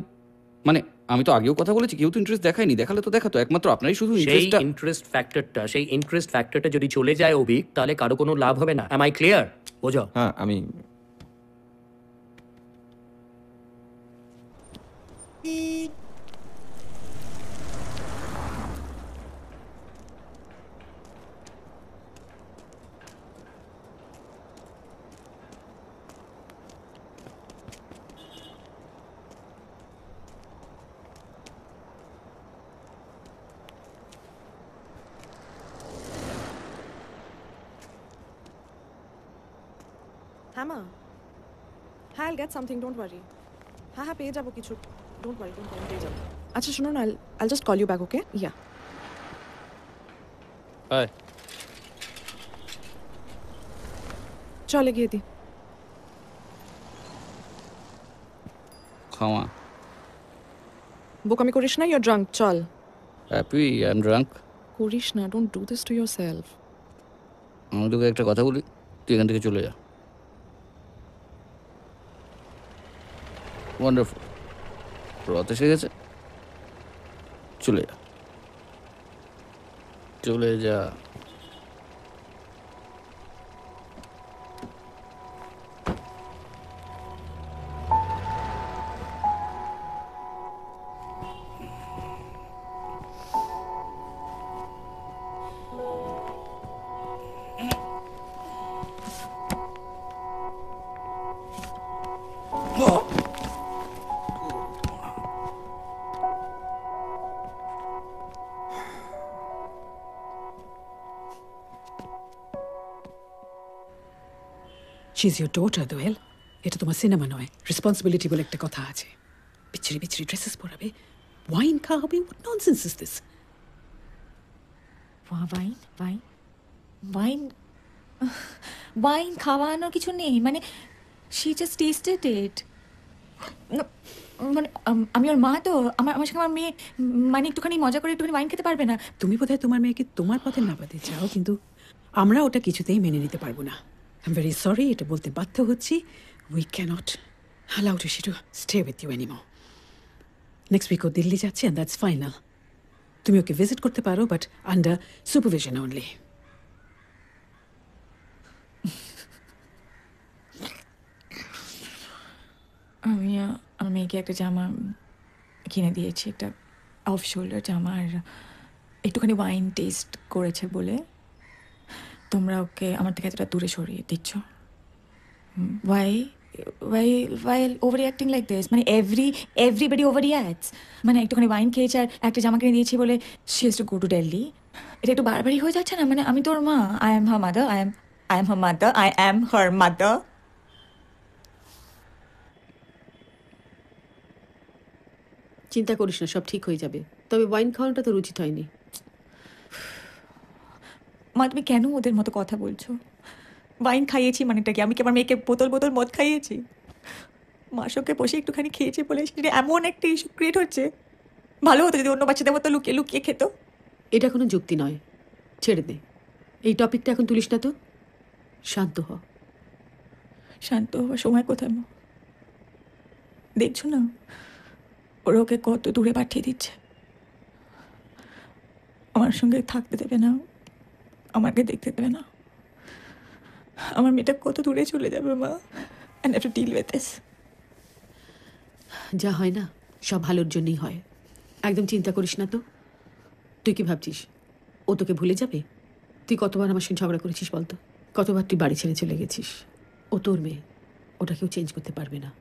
মানে আমি তো আগেও কথা বলেছি, কেউ তো ইন্টারেস্ট দেখায়নি। দেখালে তো দেখাতো, একমাত্র আপনারই শুধু ইন্টারেস্টটা সেই ইন্টারেস্ট ফ্যাক্টরটা যদি চলে যায় অভিক, তাহলে কারো কোনো লাভ হবে না। Am I clear? বোঝো? হ্যাঁ, আমি হ্যাঁ মা, হ্যাঁ I'll get something, don't worry. হ্যাঁ হ্যাঁ পেয়ে যাবো কিছু, don't worry পেয়ে যাবো। আচ্ছা শোনো না, I'll just call you back, okay? Yeah. Hi, চলে গিয়ে দি। খাওয়া বোকামি করিস না, you're drunk, চল। Happy I am drunk. করিস না, don't do this to yourself. আমি তোকে একটা কথা বলি, তুই এখান থেকে চলে যা। ওয়ান্ডারফুল, রথ এসে গেছে, চলে যা, চলে যা। She's your daughter, দোয়েল। এটা তোমার সিনেমা নয়, রেসপন্সিবিলিটি বলে একটা কথা আছে। বিচ্ছিরি বিচ্ছিরি ড্রেসেস পরাবে, ওয়াইন খাওয়াবে, what nonsense is this? Wine wine wine wine খাওয়ানোর কিছু নেই, মানে শি জাস্ট টেস্টেড ইট। মানে আমি ওর মা তো, আমার সঙ্গে আমার মেয়ে মানে একটুখানি মজা করে একটুখানি ওয়াইন খেতে পারবে না? তুমি বোধহয় তোমার মেয়েকে তোমার পথে নামাতে চাও, কিন্তু আমরা ওটা কিছুতেই মেনে নিতে পারবো না। আই এম ভেরি সরি, এটা বলতে বাধ্য হচ্ছি। We can't allow Rishi to stay with you anymore. Next week ও দিল্লি যাচ্ছে, অ্যান্ড দ্যাটস ফাইনাল। তুমি ওকে ভিজিট করতে পারো, বাট আন্ডার সুপারভিশন অনলি। আমি আমার মেয়েকে একটা জামা কিনে দিয়েছি, একটা অফ শোল্ডার জামা, আর একটুখানি ওয়াইন টেস্ট করেছে বলে তোমরা ওকে আমার থেকে এতটা দূরে সরিয়ে দিচ্ছ। Why why why overacting like this? মানে এভরিবডি ওভার রিঅ্যাক্টস। মানে একটুখানি ওয়াইন খেয়েছে আর একটা জামা কিনে দিয়েছি বলে she has to go to Delhi. এটা একটু বারবারই হয়ে যাচ্ছে না? মানে আমি তোর মা, I am her mother, I am her mother, I am her mother. চিন্তা করিস না, সব ঠিক হয়ে যাবে। তবে ওয়াইন খাওয়ানোটা তোর উচিত হয়নি। মা তুমি কেন ওদের মতো কথা বলছো? ওয়াইন খাইয়েছি মানেটা কি? আমি কি আমার মেয়েকে বোতল বোতল মদ খাইয়েছি? মার সঙ্গে বসে একটুখানি খেয়েছে বলে সেটা এমন একটা ইস্যু ক্রিয়েট হচ্ছে। ভালো হতো যদি অন্য বাচ্চাদের মতো লুকিয়ে লুকিয়ে খেত। এটা কোনো যুক্তি নয়, ছেড়ে দে। এই টপিকটা এখন তুলিস না তো, শান্ত হ। শান্ত হওয়ার সময় কোথায় মা? দেখছো না ওরা ওকে কত দূরে পাঠিয়ে দিচ্ছে। আমার সঙ্গে থাকতে দেবে না, আমাকে দেখতে দেবে না। আমার মেয়েটা কত দূরে চলে যাবে মা। and I have to deal with this. যা হয় না সব ভালোর জন্যই হয়, একদম চিন্তা করিস না তো। তুই কি ভাবছিস ও তোকে ভুলে যাবে? তুই কতবার আমার সঙ্গে ঝগড়া করেছিস বলতো? কতবার তুই বাড়ি ছেড়ে চলে গেছিস? ও তোর মেয়ে, ওটা কেউ চেঞ্জ করতে পারবে না।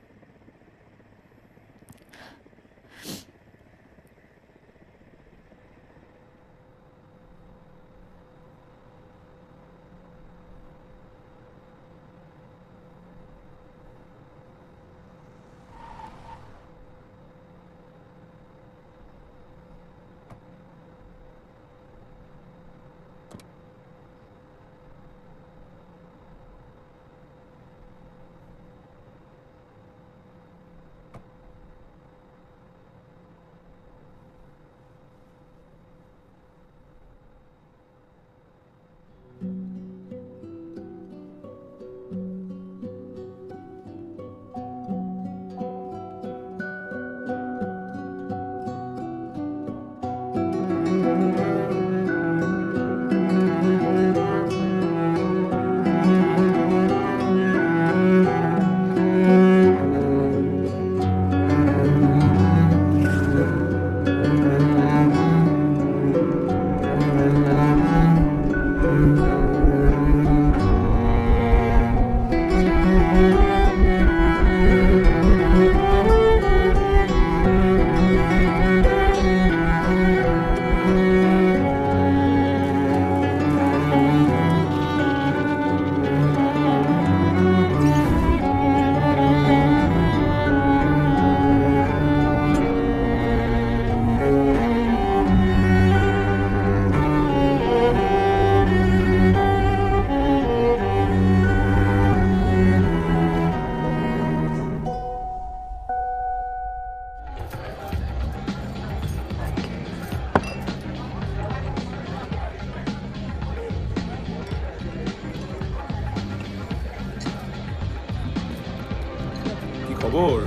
খবর?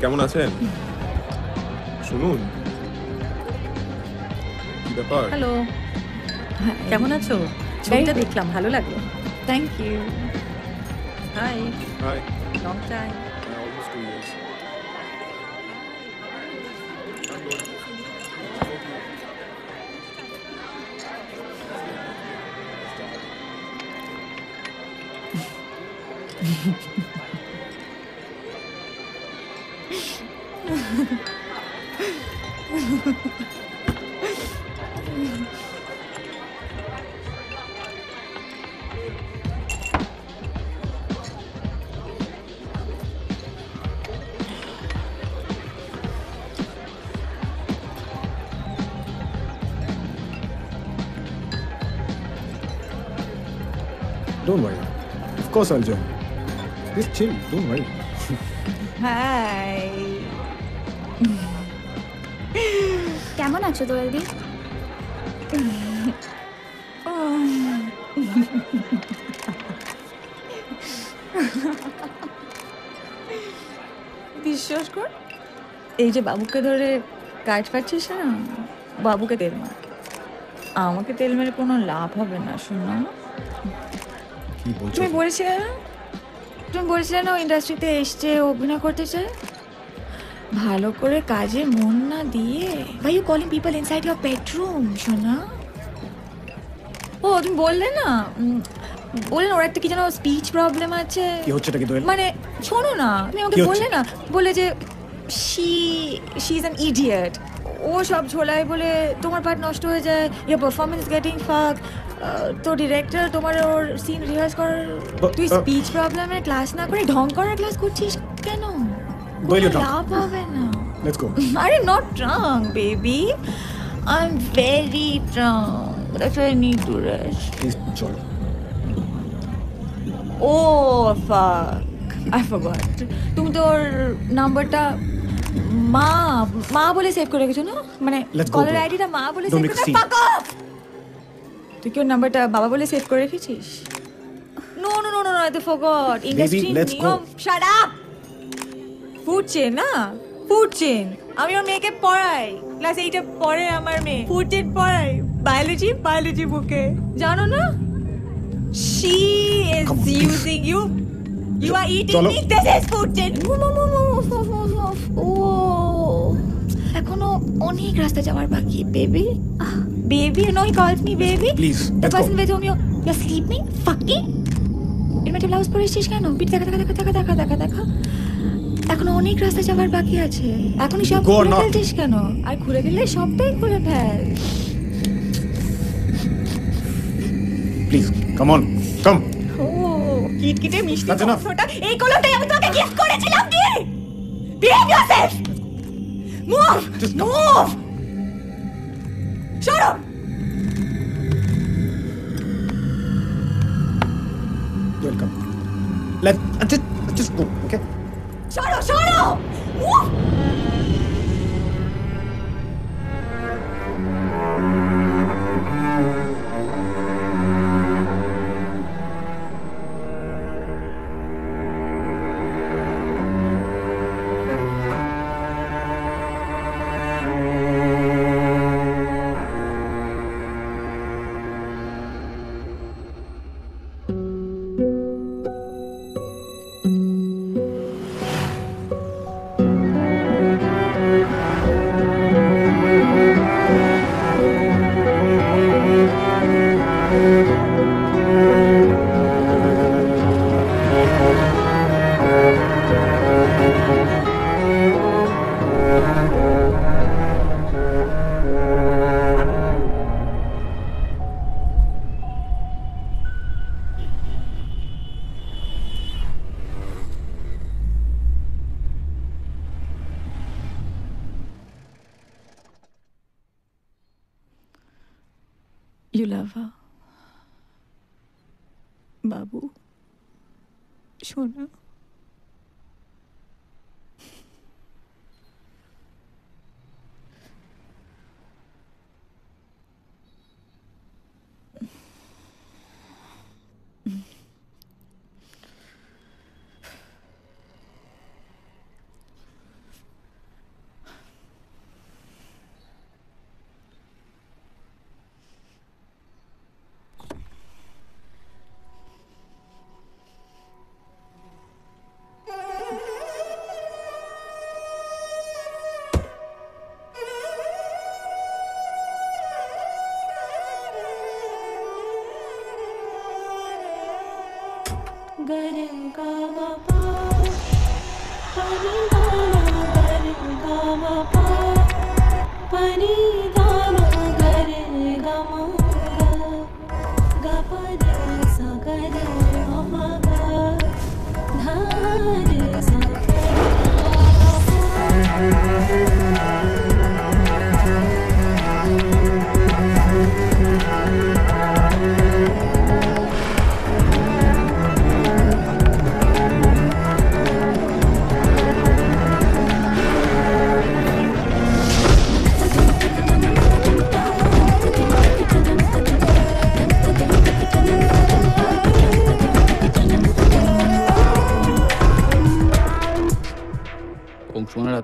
কেমন আছেন? শুনুন, কি ব্যাপার? হ্যালো, কেমন আছো? ছবিটা দেখলাম, ভালো লাগলো। Thank you. Hi. Hi. Long time. Almost 2 years. Don't worry. Of course I'll join. Just chill. Don't worry. Hi. কেমন আছো দোয়েলদি? বিশ্বাস কর, এই যে বাবুকে ধরে কাজ পাচ্ছিস না, বাবুকে তেল মার। আমাকে তেল মেরে কোনো লাভ হবে না, শোনো। তুমি বলেছিলে না, ও ইন্ডাস্ট্রিতে এসছে, অভিনয় করতে চায়। ভালো করে কাজে মন না দিয়ে, ভাই you calling people inside your bedroom, শোনা। ও তুমি বললে না, বললেন ওর একটা কি যেন স্পিচ প্রবলেম আছে। কি হচ্ছে এটা কি দোয়েল? মানে শোনো না, তুমি ওকে বললে না, বলে যে শি ইজ অ্যান ইডিয়েট, ও সব ঝোলায় বলে তোমার পার্ট নষ্ট হয়ে যায়, ইয়োর পারফরমেন্স গেটিং ফাক। তো ডিরেক্টর তোমার ওর সিন রিহার্স করার, তুই স্পিচ প্রবলেমে ক্লাস না করে ঢং করার ক্লাস করছিস কেন? লাভ হবে না। Let's go. I'm not drunk, baby. I'm very drunk. That's why I need to rest. Please, চলো। Oh, fuck. I forgot. তুমি তোর নাম্বারটা মা বলে সেভ করে রেখেছো না? মানে কলার আইডিটা মা বলে সেভ করে, fuck off! তুই কি ওর নাম্বারটা বাবা বলে সেভ করে রেখেছিস? No, I forgot. Industry নিয়ম, shut up! ফুড চেন না, ফুড চেন। আমি ওর মেয়েকে পড়াই, ক্লাস 8-এ পড়ে আমার মেয়ে, ফুড চেন পড়াই, বায়োলজি বুকে, জানো না? She is using you. You are eating me. This is food chain. এখনো অনেক রাস্তা যাওয়ার বাকি, baby. No, he calls me baby. Please, the person with whom you're sleeping, fucking. এর মধ্যে ব্লাউজ পরেছিস কেন? পিঠ দেখা। এখনো অনেক রাস্তা যাওয়ার বাকি আছে, এখনই সব খুলে ফেলছিস কেন? আর খুলে ফেললে সবটাই খুলে ফেল। প্লিজ কাম অন, কাম। ও কিটকিটে মিষ্টি কফটা, এই কলমটাই আমি তোকে গিফট করেছিলাম কি? Behave yourself, move. Shut up. Welcome. Let's just go, okay? সরো। You love her, বাবু, শোনা।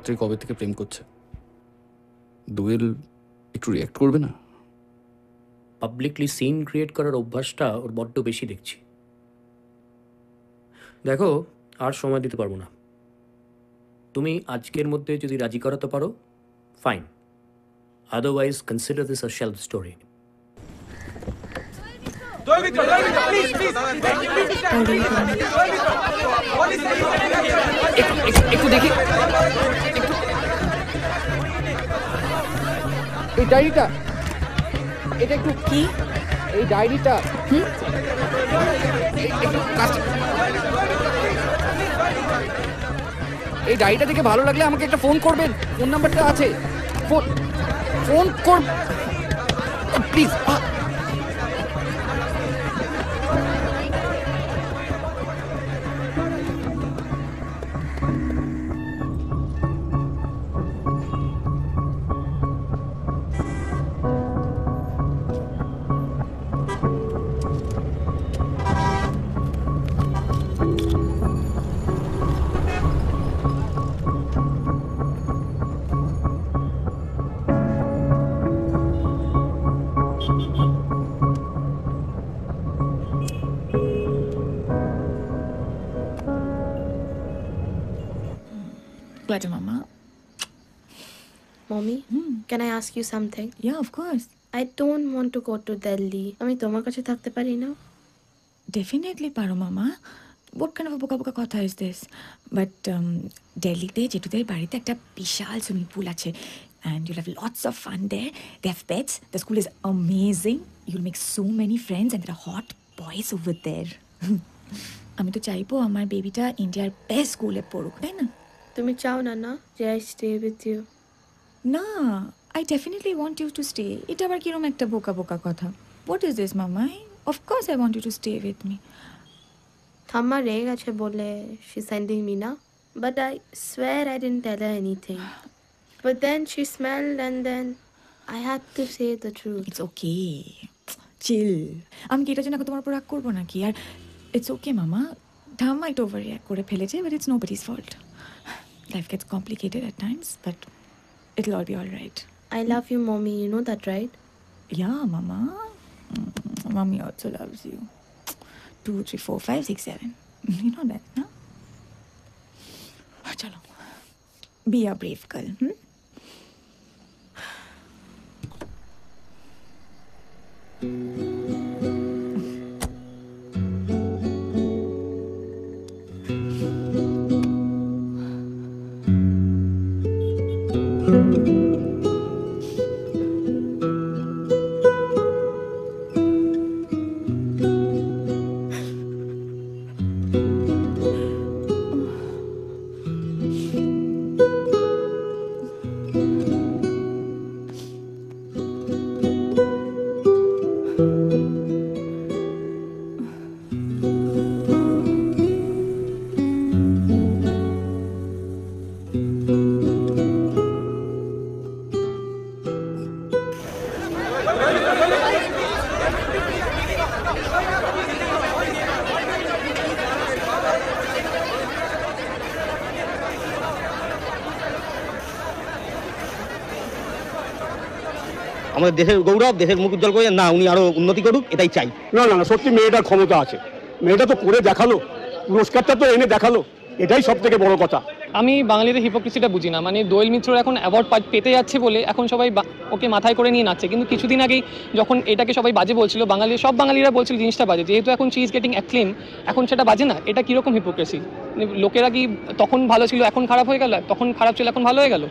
রাত্রে কবে থেকে প্রেম করছে। দোয়েল একটু রিয়াক্ট করবে না? পাবলিকলি সিন ক্রিয়েট করার অভ্যাসটা ওর বড্ড বেশি দেখছি। দেখো, আর সময় দিতে পারবো না। তুমি আজকের মধ্যে যদি রাজি করাতে পারো, fine. Otherwise consider this a shelf story. একটু দেখি এই ডায়েরিটা, এটা একটু কি? এই ডায়েরিটা এই ডায়েরিটা দেখে ভালো লাগলে আমাকে একটা ফোন করবেন। ফোন নাম্বারটা আছে, ফোন কর please. Pleasure, Mama. Mommy, can I ask you something? Yeah, of course. I don't want to go to Delhi. আমি তোমার কাছে থাকতে পারি না? Definitely পারো, Mama. What kind of a বোকা বোকা কথা is this? But দিল্লিতে জেঠুদের বাড়িতে একটা বিশাল সুইমিং পুল আছে and you'll have lots of fun there. They have pets. The school is amazing. You'll make so many friends and there are hot boys over there. আমি তো চাইবো আমার বেবিটা ইন্ডিয়ার বেস্ট স্কুলে পড়ুক, তাই না? তুমি চাও না না যে I stay with you? না, I definitely want you to stay. এটা আবার কিরকম একটা বোকা বোকা কথা? What is this, Mama? Of course I want you to stay with me. ঠাম্মা রেগে গেছে বলে she sending me না, but I swear I didn't tell her anything. But then she smelled and then I had to say the truth. It's okay. Chill. আমি কি এটার জন্য তোমার উপর রাগ করবো নাকি? আর it's okay, Mama. ঠাম্মা একটু ওভার রিঅ্যাক্ট করে ফেলেছে, but it's nobody's fault. Life gets complicated at times, but it'll all be all right. I love you, Mommy. You know that, right? Yeah, Mama. Mommy also loves you. 2, 3, 4, 5, 6, 7. You know that, no? Chalo. Be a brave girl, আমাদের দেশের গৌরব, দেশের মুখ উজ্জ্বল করে না, উনি আরো উন্নতি করুক, এটাই চাই। না না না, সত্যি মেয়েটার ক্ষমতা আছে। মেয়েটা তো করে দেখালো, পুরস্কারটা তো এনে দেখালো, এটাই সব থেকে বড় কথা। আমি বাঙালিদের হিপোক্রেসিটা বুঝি না। মানে দোয়েল মিত্র এখন অ্যাওয়ার্ড পেতে যাচ্ছে বলে এখন সবাই ওকে মাথায় করে নিয়ে নাচছে, কিন্তু কিছুদিন আগেই যখন এটাকে সবাই বাজে বলছিল, সব বাঙালিরা বলছিল জিনিসটা বাজে। যেহেতু এখন শি ইজ গেটিং অ্যাক্লেম, এখন সেটা বাজে না। এটা কীরকম হিপোক্রেসি? লোকেরা কি তখন ভালো ছিল এখন খারাপ হয়ে গেল, তখন খারাপ ছিল এখন ভালো হয়ে গেল?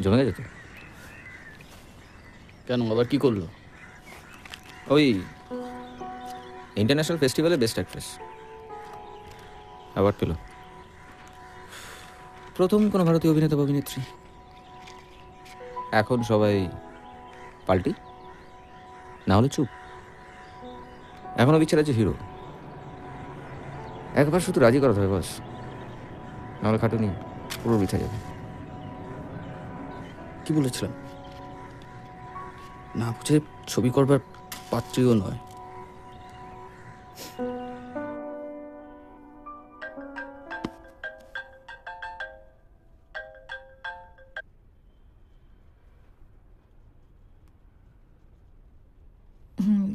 জমে গেছে তো? কেন, আবার কি করলো? ওই ইন্টারন্যাশনাল ফেস্টিভ্যালে বেস্ট অ্যাক্ট্রেস অ্যাওয়ার্ড পেল। প্রথম কোনো ভারতীয় অভিনেতা বা অভিনেত্রী। এখন সবাই পাল্টি, না হলে চুপ। এখনো বিচ্ছেদ আছে হিরো। একবার শুধু রাজি করাতে হবে বাস, নাহলে খাটুনি পুরো বৃথা যাবে। কি বলেছিলাম? না বুঝে ছবি করবার পাত্রীও নয়।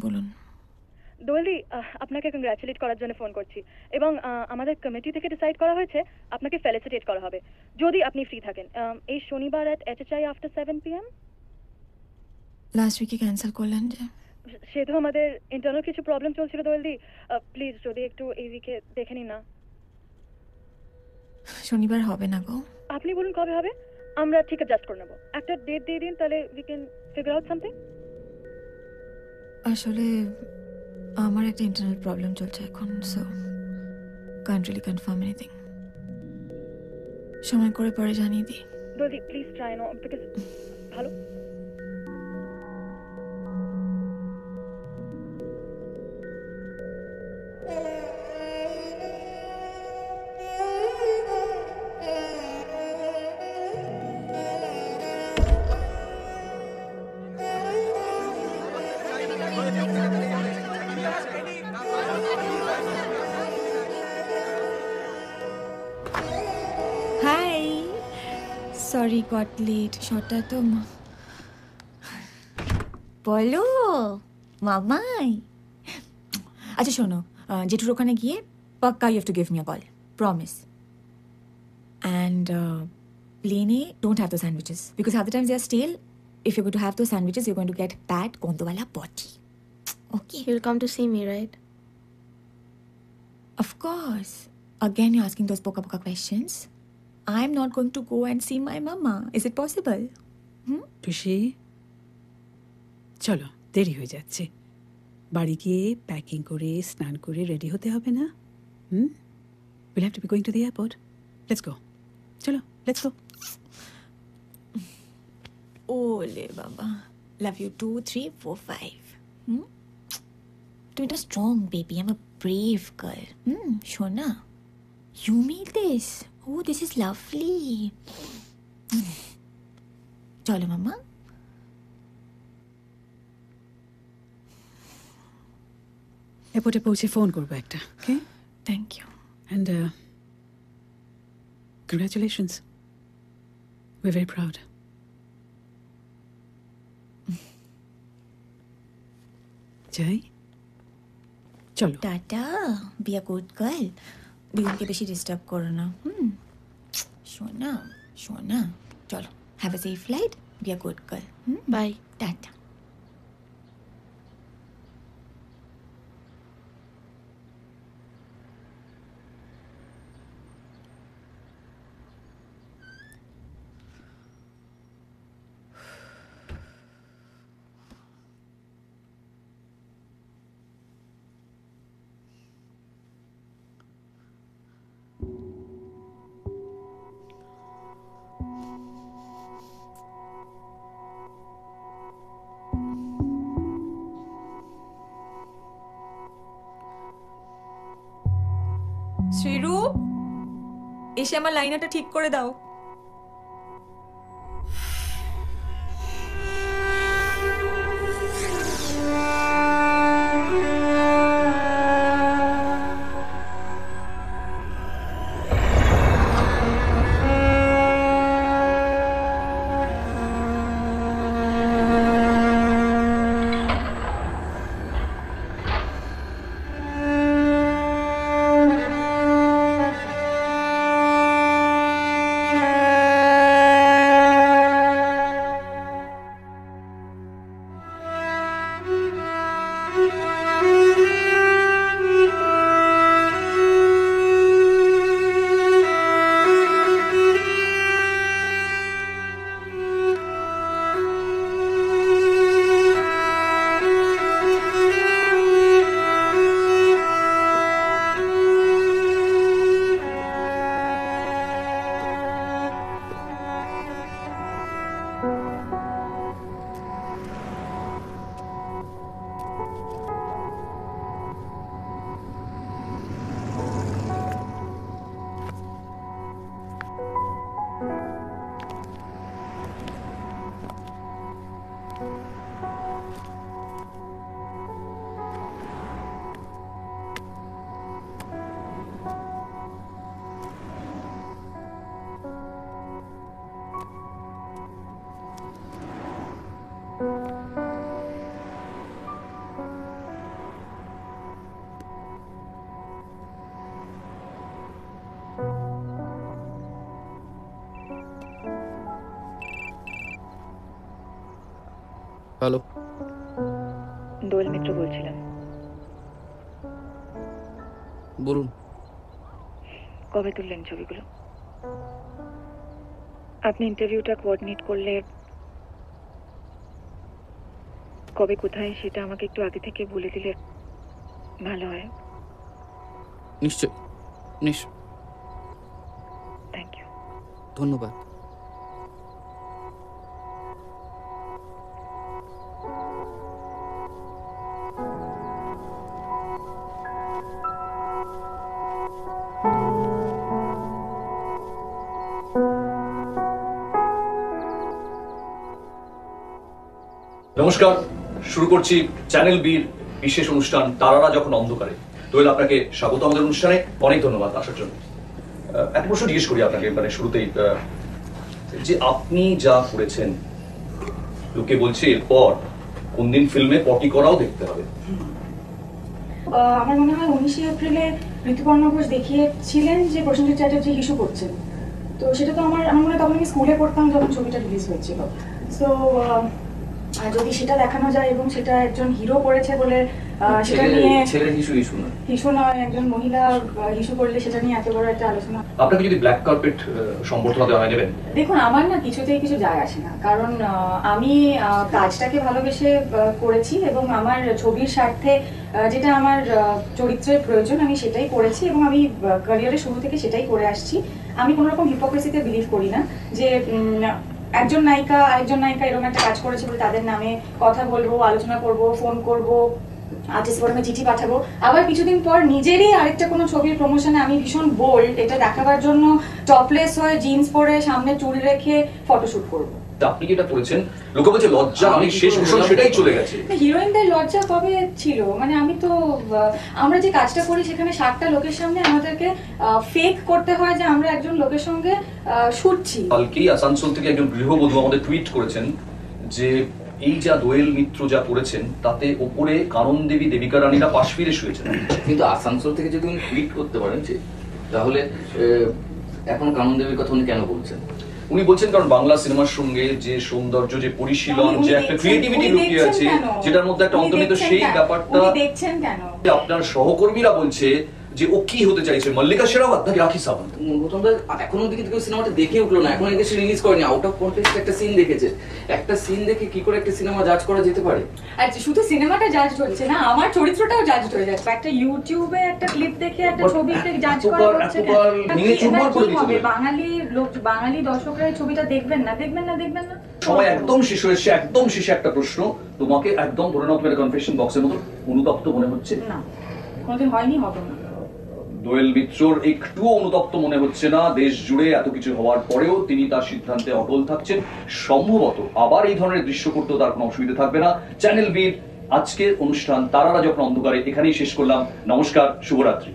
বলুন। দোয়েলদি, আপনাকে কংগ্রাচুলেট করার জন্য ফোন করছি এবং আমাদের কমিটি থেকে ডিসাইড করা হয়েছে আপনাকে ফেলিসিটেট করা হবে যদি আপনি ফ্রি থাকেন এই শনিবার at HHI after 7 PM। Last উইকে ক্যান্সেল করলেন যে? সে তো আমাদের ইন্টারনাল কিছু প্রবলেম চলছিল দোয়েলদি, প্লিজ যদি একটু এই উইকে দেখে নিন না। শনিবার হবে না গো। আপনি বলুন কবে হবে, আমরা ঠিক অ্যাডজাস্ট করে নেবো। একটা ডেট দিয়ে দিন, তাহলে we can figure out something. আসলে আমার একটা ইন্টারনাল প্রবলেম চলছে এখন, so can't really confirm anything. সময় করে পরে জানিয়ে দিই। দোয়েলদি প্লিজ ট্রাই নো, বিকজ ভালো। Hi, sorry got late. শটটা তো বলো মামাই। আচ্ছা শোনো, জেঠুর ওখানে গিয়ে পাক্কা you have to give me a call, promise. And প্লেনে don't have the sandwiches, because half the times they are stale. If you going to have those sandwiches you going to get bad গন্ধওয়ালা potty. Okay. You'll come to see me, right? Of course. Again, you're asking those poka questions. I'm not going to go and see my mama. Is it possible? টুসি, চলো, দেরি হয়ে যাচ্ছে। বাড়ি গিয়ে প্যাকিং করে স্নান করে রেডি হতে হবে না? We'll have to be going to the airport. Let's go. চলো, let's go. Ole baba. Love you 2, 3, 4, 5. You're a strong baby. I'm a brave girl. Shona, you made this. Oh, this is lovely. Chalo, mama. এয়ারপোর্টে পৌঁছে ফোন করবো একটা, ওকে? Thank you. And congratulations. We're very proud. যাই, চলো। Tata, be a good girl. দুজনকে বেশি ডিস্টার্ব করো না। শোনা শোনা, চলো, have a safe flight, be a good girl. Bye. Tata. Shrirup, এসে আমার লাইনারটা ঠিক করে দাও। হ্যালো, দোয়েল মিত্র বলছিলাম। বলুন। কবে তুললেন ছবিগুলো? আপনি ইন্টারভিউটা কোঅর্ডিনেট করলে কবে কোথায় সেটা আমাকে একটু আগে থেকে বলে দিলে ভালো হয়। নিশ্চয় নিশ্চয়, থ্যাংক ইউ। ধন্যবাদ। নমস্কার, শুরু করছি চ্যানেল বির বিশেষ অনুষ্ঠান তারারা যখন অন্ধকারে। দোয়েল, আপনাকে স্বাগত আমাদের অনুষ্ঠানে, অনেক ধন্যবাদ আসার জন্য। একটা প্রশ্ন জিজ্ঞেস করি আপনাকে, মানে শুরুতেই, যে আপনি যা করেছেন, লোকে বলছে এরপর কোন দিন ফিল্মে পটি করাও দেখতে হবে। আমার মনে হয় 19শে এপ্রিলে ঋতুপর্ণা ঘোষ দেখিয়েছিলেন যে প্রসেনজিৎ চ্যাটার্জি হিসু করছেন। তো সেটা তো আমার মনে হয় তখন আমি স্কুলে পড়তাম যখন ছবিটা রিলিজ হয়েছিল। সো যদি সেটা দেখানো যায় এবং সেটা একজন হিরো করেছে বলে সেটা নিয়ে ছেলের হিসু নয়, একজন মহিলা হিসু করলে সেটা নিয়ে এত বড় একটা আলোচনা। আপনাকে যদি ব্ল্যাক কার্পেট সম্বর্ধনা দেওয়া হয় নেবেন? দেখুন, আমার না কিছুতেই কিছু যায় আসে না, কারণ আমি কাজটাকে ভালোবেসে করেছি এবং আমার ছবির স্বার্থে যেটা আমার চরিত্রের প্রয়োজন আমি সেটাই করেছি এবং আমি ক্যারিয়ারের শুরু থেকে সেটাই করে আসছি। আমি কোনো রকম হিপোক্রেসিতে বিলিভ করি না যে একজন নায়িকা আরেকজন নায়িকা এরকম একটা কাজ করেছে বলে তাদের নামে কথা বলবো, আলোচনা করব, ফোন করব, আর্টিস্ট ফোরামে চিঠি পাঠাবো, আবার কিছুদিন পর নিজেরই আরেকটা কোনো ছবির প্রমোশনে আমি ভীষণ বোল্ড এটা দেখাবার জন্য টপলেস হয়ে জিন্স পরে সামনে চুল রেখে ফটোশুট করবো। আপনি কি এটা করেছেন? লোকে বলছে লজ্জা অনেক শেষ ভূষণ, সেটাই চলে গেছে। হিরোইনদের লজ্জা কবে ছিল? মানে আমরা যে কাজটা করি সেখানে 60টা লোকের সামনে আমাদেরকে ফেক করতে হয় যে আমরা একজন লোকের সঙ্গে শুটছি। কালকেই আসানসোল থেকে একজন গৃহবধূ আমাদের টুইট করেছেন যে এই যা দোয়েল মিত্র যা করেছেন তাতে ওপরে কানন দেবী দেবিকা রানীরা পাশ ফিরে শুয়েছেন। কিন্তু আসানসোল থেকে যদি উনি টুইট করতে পারেন তাহলে এখন কানন দেবীর কথা উনি কেন বলছেন? উনি বলছেন কারণ বাংলা সিনেমার সঙ্গে যে সৌন্দর্য, যে পরিশীলন, যে একটা ক্রিয়েটিভিটি লুকিয়ে আছে, যেটার মধ্যে একটা অন্তর্নিহিত সেই ব্যাপারটা দেখছেন কেন? আপনার সহকর্মীরা বলছে যে ও কি হতে চাইছে, মল্লিকা শেরাওয়াত নাকি রাখি সাবন্ত? এখনো দিকে কেউ সিনেমাটা দেখে উঠলো না, এখন এদেশে রিলিজ করেনি, আউট অফ কন্টেক্সট একটা সিন দেখেছে। একটা সিন দেখে কি করে একটা সিনেমা জাজ করা যেতে পারে? আর শুধু সিনেমাটা জাজ হচ্ছে না, আমার চরিত্রটাও জাজ হয়ে যাচ্ছে। একটা ইউটিউবে একটা ক্লিপ দেখে একটা ছবিতে জাজ করা হচ্ছে কেন? বাঙালি দর্শকরা এই ছবিটা দেখবেন না? সময় একদম শেষ হয়েছে, একদম শেষে একটা প্রশ্ন তোমাকে, একদম ধরে নাও তোমার কনফেশন বক্সের মতো অনুতপ্ত মনে হচ্ছে? না, কোনোদিন হয়নি, হবে না। দোয়েল মিত্রর একটুও অনুতপ্ত মনে হচ্ছে না। দেশ জুড়ে এত কিছু হওয়ার পরেও তিনি তার সিদ্ধান্তে অটল থাকছেন। সম্ভবত আবার এই ধরনের দৃশ্য করতেও তার কোনো অসুবিধা থাকবে না। চ্যানেল বির আজকের অনুষ্ঠান তারারা যখন অন্ধকারে এখানেই শেষ করলাম। নমস্কার, শুভরাত্রি।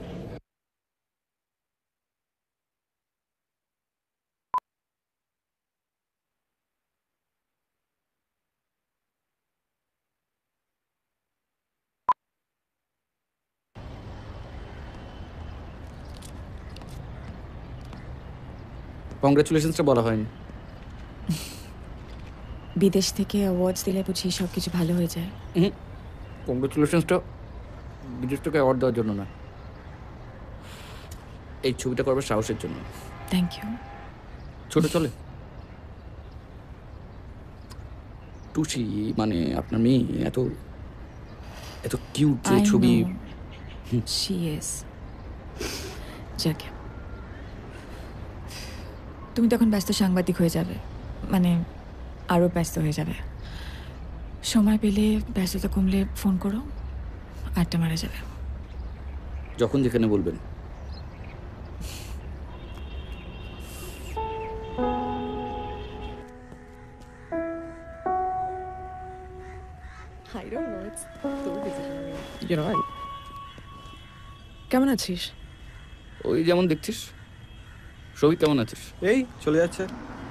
কংগ্রেচুলেশনসটা বলা হয়নি। বিদেশ থেকে অ্যাওয়ার্ডস দিলে বুঝি সব কিছু ভালো হয়ে যায়। কংগ্রেচুলেশনসটা বিদেশ থেকে অ্যাওয়ার্ড দেওয়ার জন্য না, এই ছবিটা করবার সাহসের জন্য। Thank you. ছোট চলে টুসি, মানে আপনার মেয়ে এত এত কিউট যে ছবি। যাকে তুমি তখন ব্যস্ত সাংবাদিক হয়ে যাবে, মানে আরও ব্যস্ত হয়ে যাবে। সময় পেলে ব্যস্ততা কমলে ফোন করো, আড্ডা মারা যাবে। যখন যেখানে বলবেন। কেমন আছিস? ওই যেমন দেখছিস। সবই কেমন আছিস? এই চলে যাচ্ছে।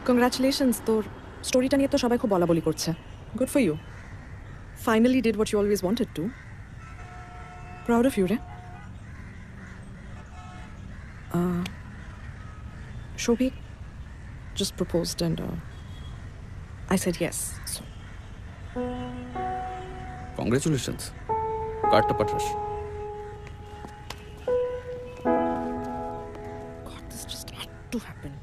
কংগ্রাচুলেশনস, তোর স্টোরিটা নিয়ে তো সবাই খুব বলাবলি করছে। Good for you, finally did what you always wanted to. Proud of you রে। Shobhik just proposed and I said yes. So congratulations, কার্ডটা পাঠাস। God, this just had to happen.